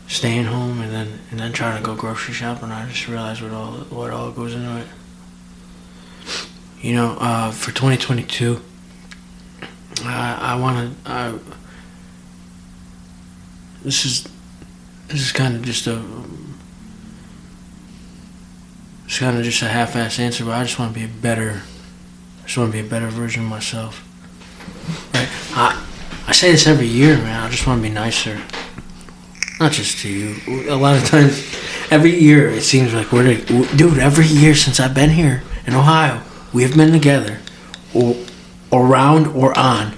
staying home and then trying to go grocery shopping. I just realized what all goes into it. You know, for 2022, this is kind of just a half-ass answer, but I just want to be a better version of myself. Right? I say this every year, man. I just want to be nicer. Not just to you. A lot of times, every year it seems like dude. Every year since I've been here in Ohio, we have been together, or around or on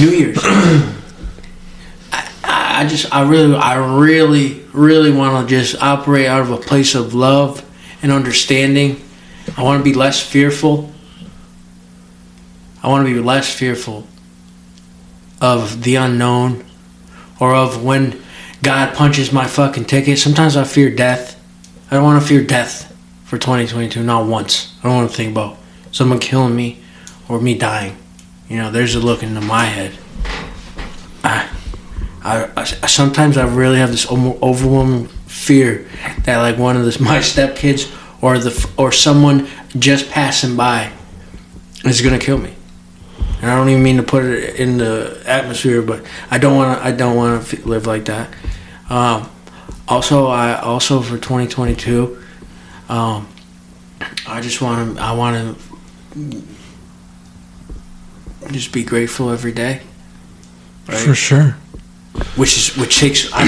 New Year's. I really want to just operate out of a place of love and understanding. I want to be less fearful. I want to be less fearful of the unknown or of when God punches my fucking ticket. Sometimes I fear death. I don't want to fear death for 2022, not once. I don't want to think about someone killing me or me dying. You know, there's a look into my head. I sometimes I really have this overwhelming fear that like one of my stepkids or someone just passing by is gonna kill me. And I don't even mean to put it in the atmosphere, but I don't want to live like that. Also for 2022, I want to just be grateful every day. Right? For sure. Which takes I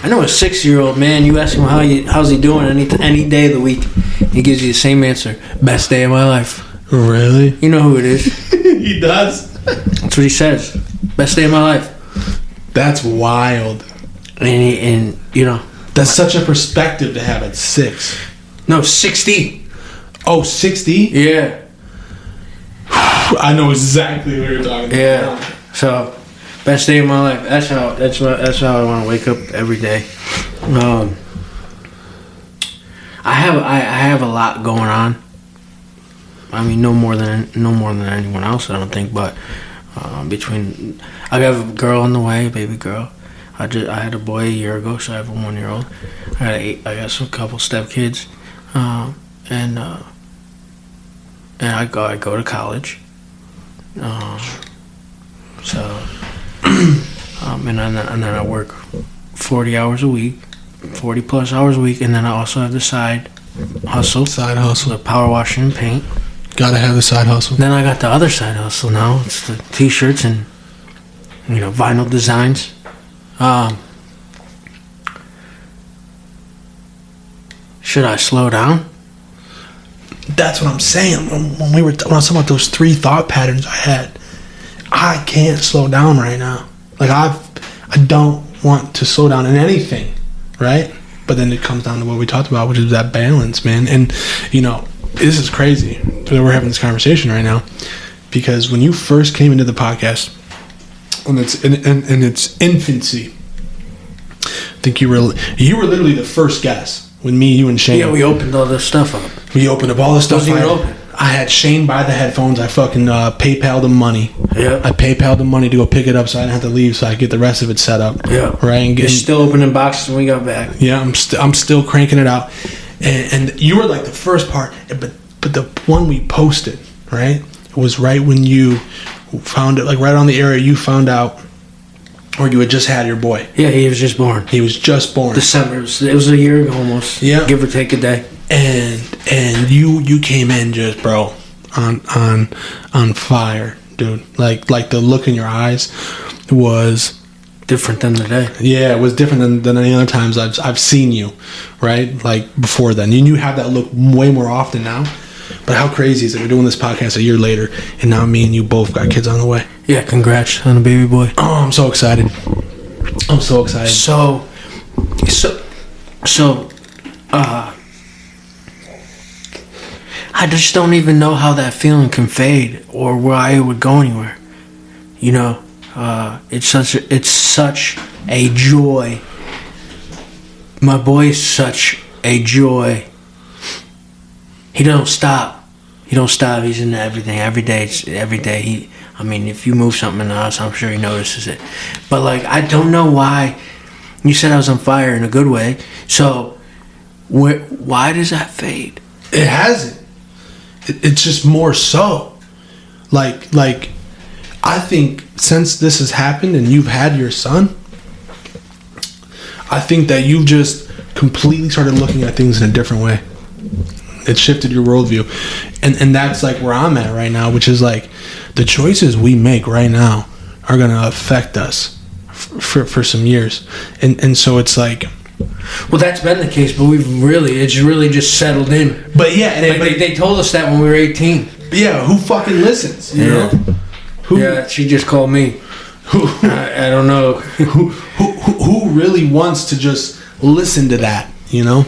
know a 6-year-old man. You ask him how's he doing any day of the week, he gives you the same answer: best day of my life. Really? You know who it is? He does. That's what he says. Best day of my life. That's wild. And you know, that's such a perspective to have at 6. No, 60. Oh, 60? Yeah. I know exactly what you're talking about. Yeah. So, best day of my life. That's how I want to wake up every day. I have a lot going on. I mean, no more than anyone else, I don't think. But I have a girl on the way, a baby girl. I had a boy a year ago, so I have a 1-year-old. I got some couple stepkids, and I go to college. And then I work 40 hours a week, 40 plus hours a week, and then I also have the side hustle, the power washing and paint. Gotta have the side hustle. Then I got the other side hustle now. It's the t-shirts and vinyl designs. Should I slow down? That's what I'm saying. When I was talking about those 3 thought patterns I had, I can't slow down right now. Like I don't want to slow down in anything, right? But then it comes down to what we talked about, which is that balance, man. And this is crazy that we're having this conversation right now, because when you first came into the podcast, and it's in its infancy, I think you were literally the first guest. With me, you, and Shane. Yeah, we opened all this stuff up. We opened up all this stuff. Wasn't even open. I had Shane buy the headphones. I fucking PayPal'd him money. Yeah. I PayPal'd him money to go pick it up so I didn't have to leave, so I could get the rest of it set up. Yeah. Right. And You're still opening boxes when we got back. Yeah, I'm still cranking it out. And you were like the first part, but the one we posted, right? It was right when you found it, like right on the area you found out, or you had just had your boy. Yeah, he was just born. He was just born. December. It was a year ago almost. Yeah. Give or take a day. And you came in just, bro, on fire, dude. Like the look in your eyes was different than today. Yeah, it was different than any other times I've seen you, right? Like before then. You have that look way more often now. But how crazy is it? We're doing this podcast a year later, and now me and you both got kids on the way. Yeah, congrats on a baby boy. Oh, I'm so excited. I just don't even know how that feeling can fade or why it would go anywhere. You know, it's such a joy. My boy's such a joy. He don't stop. He's into everything. Every day. If you move something in the house, I'm sure he notices it. But like, I don't know why. You said I was on fire in a good way. So, why does that fade? It hasn't. It's just more so. Like, I think since this has happened and you've had your son, I think that you've just completely started looking at things in a different way. It shifted your worldview. And that's like where I'm at right now, which is like the choices we make right now are going to affect us for some years. And so it's like... Well, that's been the case, but it's really just settled in. But yeah, they told us that when we were 18. Yeah, who fucking listens? You know? Yeah, she just called me. I don't know. Who really wants to just listen to that, you know?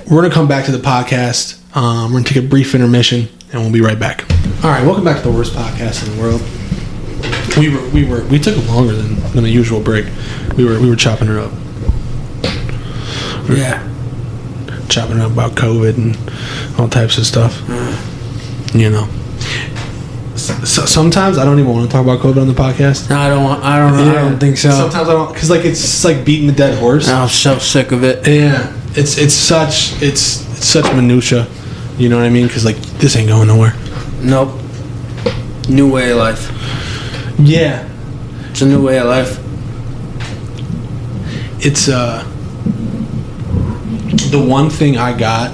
We're going to come back to the podcast. We're going to take a brief intermission, and we'll be right back. All right, welcome back to the worst podcast in the world. We took longer than the usual break. We were chopping her up. Chopping up about COVID and all types of stuff. You know. So sometimes I don't even want to talk about COVID on the podcast. No, I don't think so. Sometimes I don't, because like it's like beating the dead horse. I'm so sick of it. Yeah, it's such minutia. You know what I mean? Because like this ain't going nowhere. Nope. New way of life. Yeah, it's a new way of life. It's the one thing I got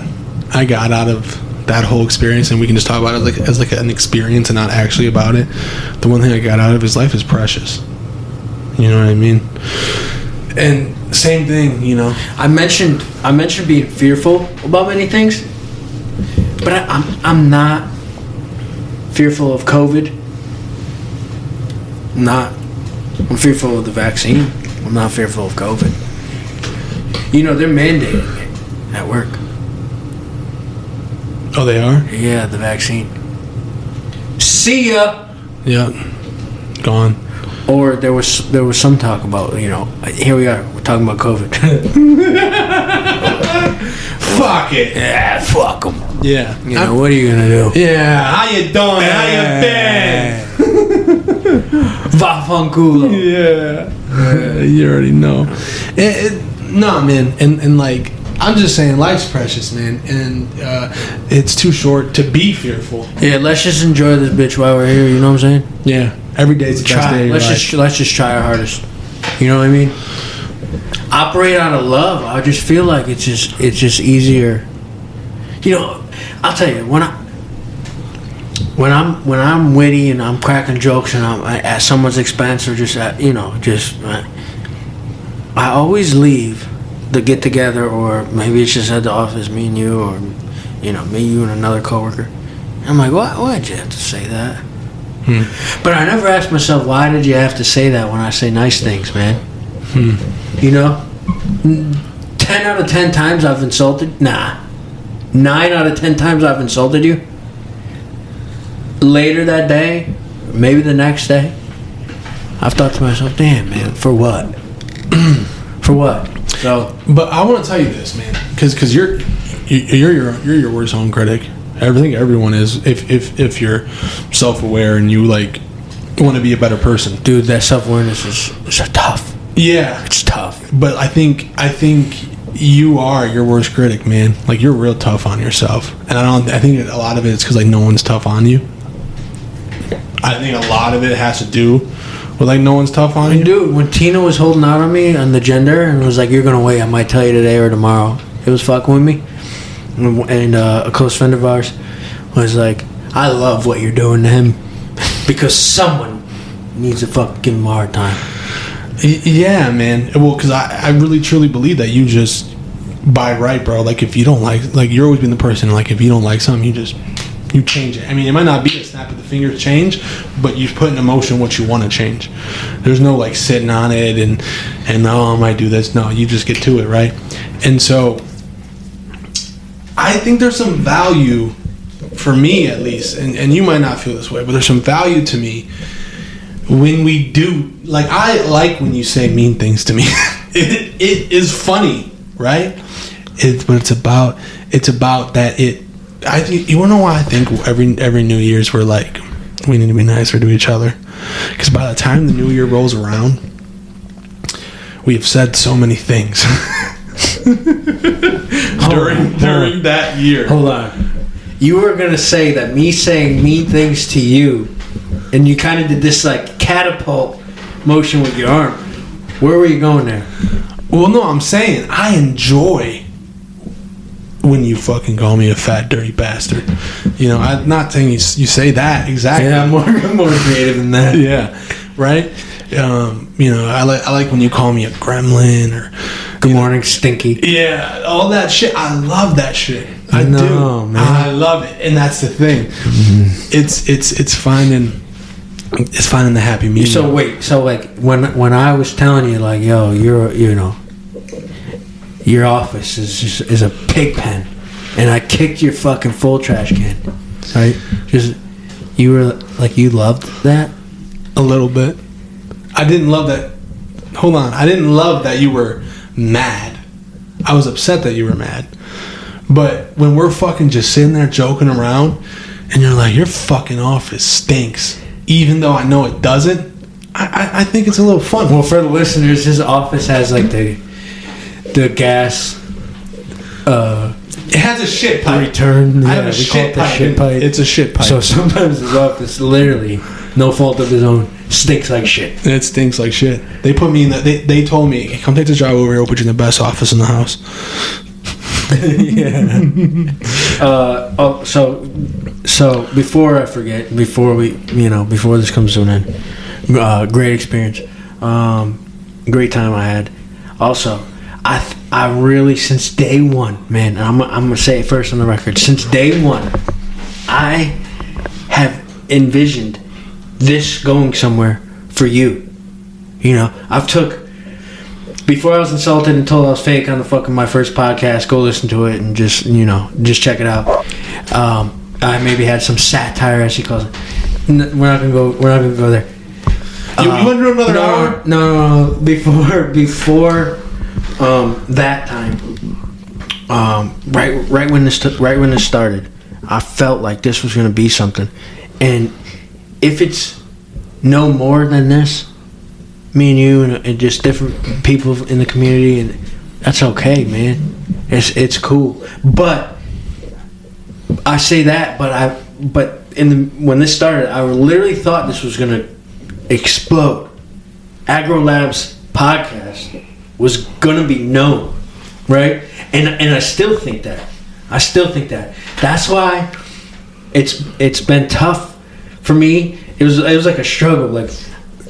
out of that whole experience, and we can just talk about it as an experience and not actually about it. The one thing I got out of his life is precious. You know what I mean? And same thing, you know. I mentioned being fearful about many things, but I'm not fearful of COVID. I'm fearful of the vaccine. I'm not fearful of COVID. You know, they're mandating it at work. Oh, they are? Yeah, the vaccine. See ya. Yeah, gone. Or there was some talk about, you know, here we are, we're talking about COVID. Fuck it. Yeah, fuck them. Yeah. You know, what are you gonna do? Yeah, how you doing? How you been? Vafanculo. Yeah. You already know. No, man, and like, I'm just saying, life's precious, man, and it's too short to be fearful. Yeah, let's just enjoy this bitch while we're here. You know what I'm saying? Yeah, every day's the best day of your life. Let's just try our hardest. You know what I mean? Operate out of love. I just feel like it's just easier. You know, I'll tell you, when I'm witty and I'm cracking jokes and I'm at someone's expense or just at, you know, I always leave the get together, or maybe it's just at the office, me and you, or you know, me, you, and another coworker. I'm like, why'd you have to say that? But I never asked myself, why did you have to say that when I say nice things, man? You know, 10 out of 10 times I've insulted. 9 out of 10 times I've insulted you. Later that day, maybe the next day, I've thought to myself, damn, man, for what? For what? So, but I want to tell you this, man, because you're your worst own critic. I think everyone is. If you're self-aware and you like want to be a better person, dude, that self-awareness is tough. Yeah, it's tough. But I think you are your worst critic, man. Like, you're real tough on yourself, and I think a lot of it is because like no one's tough on you. I think a lot of it has to do with like no one's tough on you. Dude, when Tina was holding out on me on the gender and was like, "You're gonna wait, I might tell you today or tomorrow," it was fucking with me. And a close friend of ours was like, "I love what you're doing to him because someone needs to fucking give him a hard time." Yeah, man. Well, because I really truly believe that you just, by right, bro, like if you don't like you're always been the person, like if you don't like something, you change it. I mean, it might not be a snap of the finger change, but you put in motion what you want to change. There's no like sitting on it and oh, I might do this. No, you just get to it, right? And so I think there's some value, for me at least, and you might not feel this way, but there's some value to me when we do, like, I like when you say mean things to me. It is funny, right? But it's about that. I think, you wanna know why I think every New Year's we're like, we need to be nicer to each other, because by the time the New Year rolls around, we have said so many things during that year. Hold on. You were gonna say that me saying mean things to you, and you kind of did this like catapult motion with your arm. Where were you going there? Well, no, I'm saying I enjoy when you fucking call me a fat, dirty bastard. You know, I'm not saying you say that exactly. Yeah, I'm more creative than that. Yeah, right. You know, I like when you call me a gremlin or good morning, stinky. Yeah, all that shit. I love that shit. I know, do, man. I love it, and that's the thing. Mm-hmm. It's finding the happy medium. So wait, so like when I was telling you like, yo, your office is a pig pen, and I kicked your fucking full trash can, right? Just you were like, you loved that a little bit. I didn't love that. Hold on, I didn't love that you were mad. I was upset that you were mad. But when we're fucking just sitting there joking around, and you're like, your fucking office stinks, even though I know it doesn't, I think it's a little fun. Well, for the listeners, his office has like the gas. It has a shit pipe. Return. I have a shit pipe. It's a shit pipe. So sometimes his office, literally, no fault of his own, stinks like shit. It stinks like shit. They put me in that. They told me, hey, come take this job over here. We'll put you in the best office in the house. Yeah. So before I forget, before this comes to an end, great experience, great time I had. Also, I really, since day one, man, I'm gonna say it first on the record. Since day one, I have envisioned this going somewhere for you. You know, before I was insulted and told I was fake on the fucking my first podcast, go listen to it and just check it out. I maybe had some satire, as he calls it. We're not gonna go there. You want to do another hour? No. Before that time, right when this started, I felt like this was gonna be something, and if it's no more than this, me and you and just different people in the community, and that's okay, man. It's cool. But I say that, when this started, I literally thought this was gonna explode. Agro Labs podcast was gonna be known, right? And I still think that. That's why it's been tough for me. It was like a struggle. Like,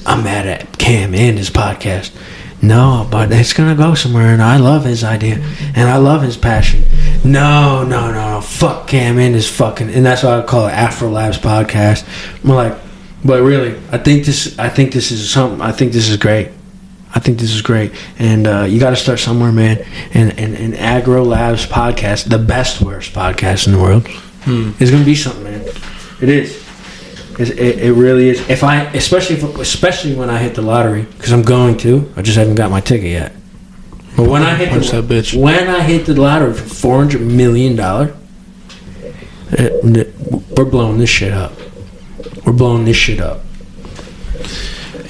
I'm mad at Cam and his podcast. No, but it's gonna go somewhere, and I love his idea, and I love his passion. No, fuck Cam and his fucking, and that's why I call it Afro Labs podcast. I'm like, but really, I think this is something. I think this is great. And you got to start somewhere, man. And Agro Labs podcast, the best worst podcast in the world, is gonna be something, man. It is. It really is. Especially when I hit the lottery, because I'm going to. I just haven't got my ticket yet. But when I hit the lottery for $400 million, we're blowing this shit up.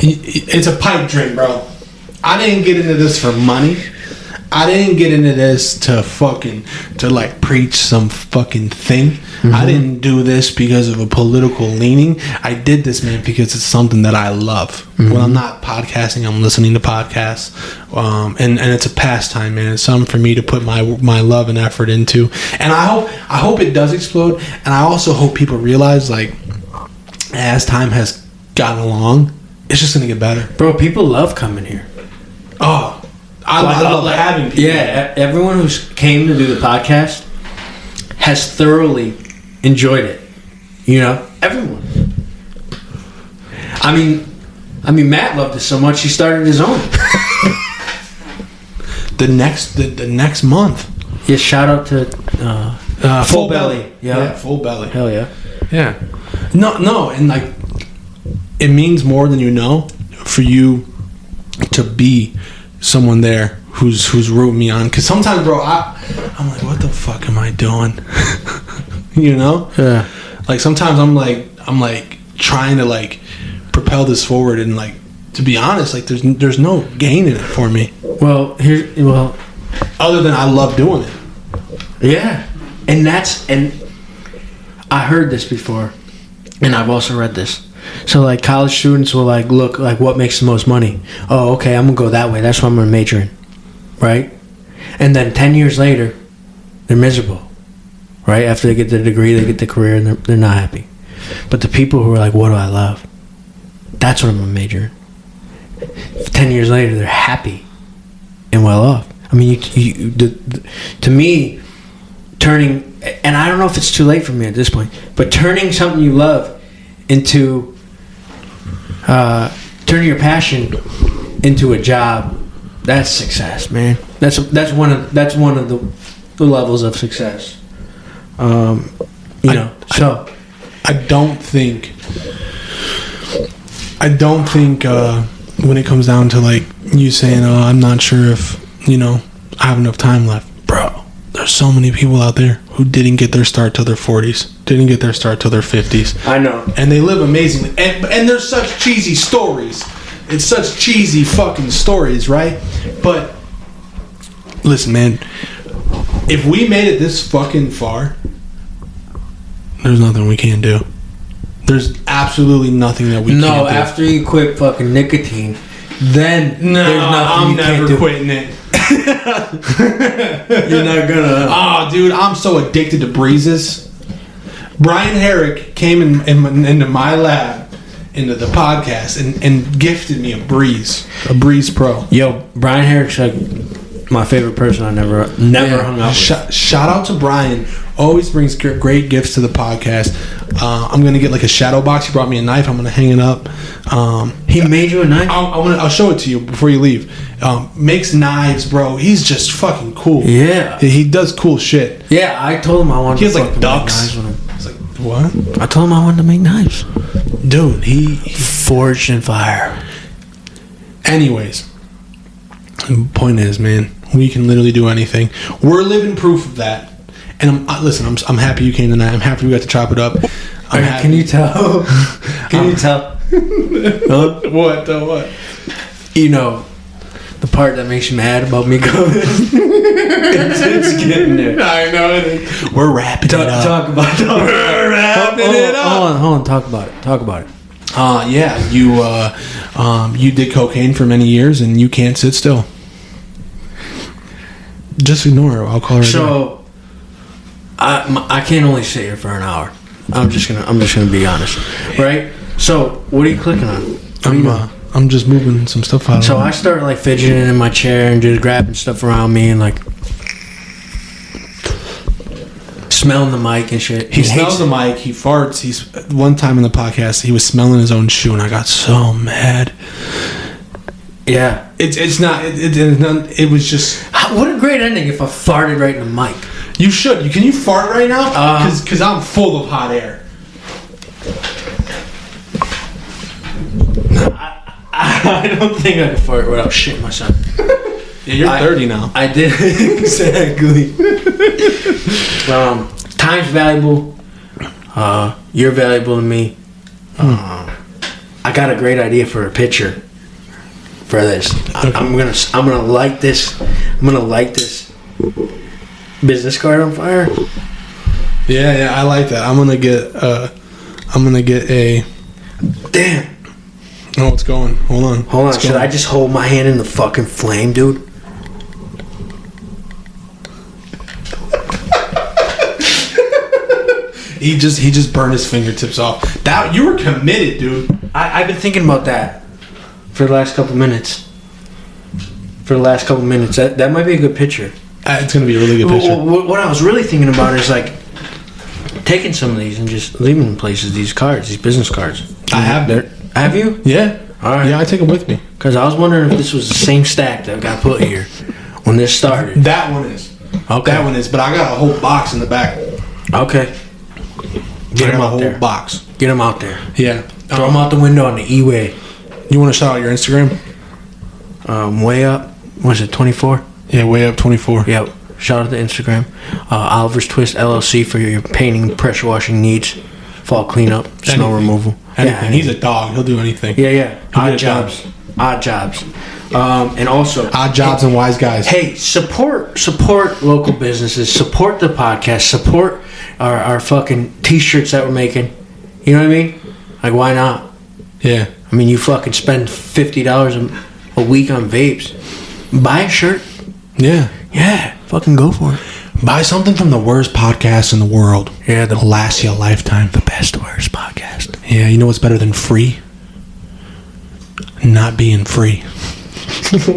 It's a pipe dream, bro. I didn't get into this for money. I didn't get into this to like preach some fucking thing. Mm-hmm. I didn't do this because of a political leaning. I did this, man, because it's something that I love. Mm-hmm. When I'm not podcasting, I'm listening to podcasts, and it's a pastime, man. It's something for me to put my love and effort into. And I hope it does explode. And I also hope people realize, like, as time has gotten along, it's just gonna get better, bro. People love coming here. Oh. I love having people. Yeah, everyone who's came to do the podcast has thoroughly enjoyed it. You know, everyone. I mean, Matt loved it so much he started his own. The next month. Yeah, shout out to Full Belly. Yeah, Full Belly. Hell yeah. Yeah. No, and like, it means more than you know for you to be someone there who's rooting me on. Because sometimes, bro, I'm like, what the fuck am I doing? You know? Yeah. Like, sometimes I'm like trying to like propel this forward, and like, to be honest, like there's no gain in it for me. Well, other than I love doing it. Yeah. And I heard this before, and I've also read this. So like college students will like look like what makes the most money. Oh, okay, I'm gonna go that way. That's what I'm gonna major in, right? And then 10 years later, they're miserable, right? After they get the degree, they get the career, and they're not happy. But the people who are like, what do I love? That's what I'm gonna major in. 10 years later, they're happy and well off. I mean, to me, turning, and I don't know if it's too late for me at this point, but turning something you love into turning your passion into a job, that's success, man. That's one of the levels of success. I don't think when it comes down to like you saying, oh, I'm not sure if I have enough time left, bro. There's so many people out there who didn't get their start till their 40s, didn't get their start till their 50s. I know. And they live amazingly. And there's such cheesy stories. It's such cheesy fucking stories, right? But listen, man, if we made it this fucking far, there's nothing we can't do. There's absolutely nothing that we can't do. No, after you quit fucking nicotine, then there's nothing you can't do. I'm never quitting it. You're not gonna. Oh, dude, I'm so addicted to breezes. Brian Herrick came into my lab, into the podcast, and gifted me a Breeze Pro. Yo, Brian Herrick's like my favorite person I never hung out with. Shout out to Brian. Always brings great gifts to the podcast. I'm gonna get like a shadow box. He brought me a knife. I'm gonna hang it up. He made you a knife? I'll show it to you before you leave. Makes knives, bro. He's just fucking cool. Yeah. He does cool shit. Yeah, I told him I wanted He to has like ducks. make knives with him. It's like, what? I told him I wanted to make knives. Dude, he forged in fire. Anyways, the point is, man, we can literally do anything. We're living proof of that. And I'm happy you came tonight. I'm happy we got to chop it up. Can you tell? Can you tell? What? What? You know, the part that makes you mad about me going. it's getting there. I know it is. We're wrapping it up. Talk about it. We're wrapping it up. Hold on. Talk about it. Yeah, you did cocaine for many years, and you can't sit still. Just ignore her. I'll call her. So, I can't only sit here for an hour. I'm just gonna be honest, right? So, what are you clicking on? I'm just moving some stuff out. So I start like fidgeting in my chair and just grabbing stuff around me and like smelling the mic and shit. He smells the mic. He farts. One time in the podcast, he was smelling his own shoe, and I got so mad. Yeah, it's not. It was just. What a great ending if I farted right in the mic. You should. Can you fart right now? Because I'm full of hot air. I don't think I can fart without shitting myself. Yeah, you're 30 now. I did. Exactly. Time's valuable. You're valuable to me. I got a great idea for a picture for this. Okay. I'm gonna light this. I'm gonna light this business card on fire. Yeah, I like that. I'm gonna get a. Damn. Oh, it's going. Hold on. Should I just hold my hand in the fucking flame, dude? He just burned his fingertips off. That you were committed, dude. I've been thinking about that for the last couple minutes. That might be a good picture. It's gonna be a really good picture. What I was really thinking about is like taking some of these and just leaving in places. These cards, these business cards. I have them. Have you? Yeah. All right. Yeah, I take them with me. Because I was wondering if this was the same stack that got put here when this started. That one is. Okay. That one is, but I got a whole box in the back. Okay. Get I them got a out whole there. box. Get them out there. Yeah. Throw them out the window on the E-way. You want to shout out your Instagram? Way up. What's it, 24? Yeah, way up 24. Yep. Shout out to Instagram. Oliver's Twist LLC for your painting, pressure washing needs, fall cleanup, snow Anything. removal. Anything. He's a dog. He'll do anything. Yeah. He'll Odd get it done. jobs. Odd jobs. And also, Odd jobs and wise guys. hey, support local businesses. Support the podcast. Support our fucking t-shirts that we're making. You know what I mean? Like, why not? Yeah. I mean, you fucking spend $50 a week on vapes. Buy a shirt. Yeah. Yeah, fucking go for it. Buy something from the worst podcast in the world. Yeah, It'll last you a lifetime. the best worst podcast. Yeah, you know what's better than free? Not being free.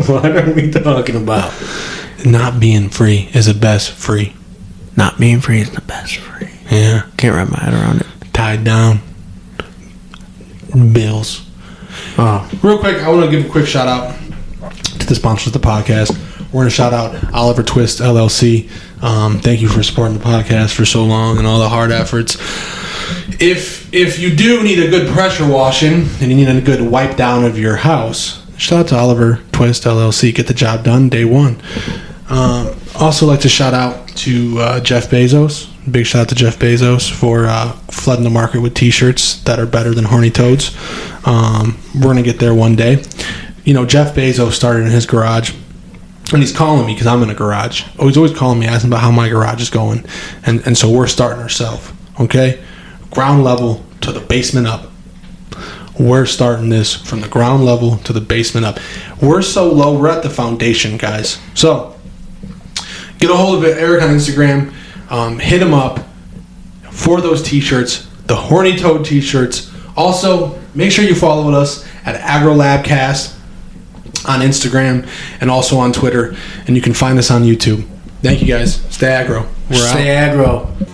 What are we talking about? Not being free is the best free. Not being free is the best free. Yeah. Can't wrap my head around it. Tied down. Bills. Oh, Real quick, I want to give a quick shout out to the sponsors of the podcast. We're going to shout out Oliver Twist LLC. Thank you for supporting the podcast for so long and all the hard efforts. If you do need a good pressure washing and you need a good wipe down of your house, shout out to Oliver Twist LLC. Get the job done day one. Also like to shout out to Jeff Bezos. Big shout out to Jeff Bezos for flooding the market with t-shirts that are better than Horny Toads. We're going to get there one day. You know, Jeff Bezos started in his garage. And he's calling me because I'm in a garage. Oh, he's always calling me, asking about how my garage is going. And so we're starting ourselves, okay? Ground level to the basement up. We're starting this from the ground level to the basement up. We're so low, we're at the foundation, guys. So, get a hold of Eric on Instagram. Hit him up for those t-shirts, the Horny Toad t-shirts. Also, make sure you follow us at AgroLabCast on Instagram and also on Twitter, and you can find us on YouTube. Thank you guys. Stay aggro. We're out. stay aggro.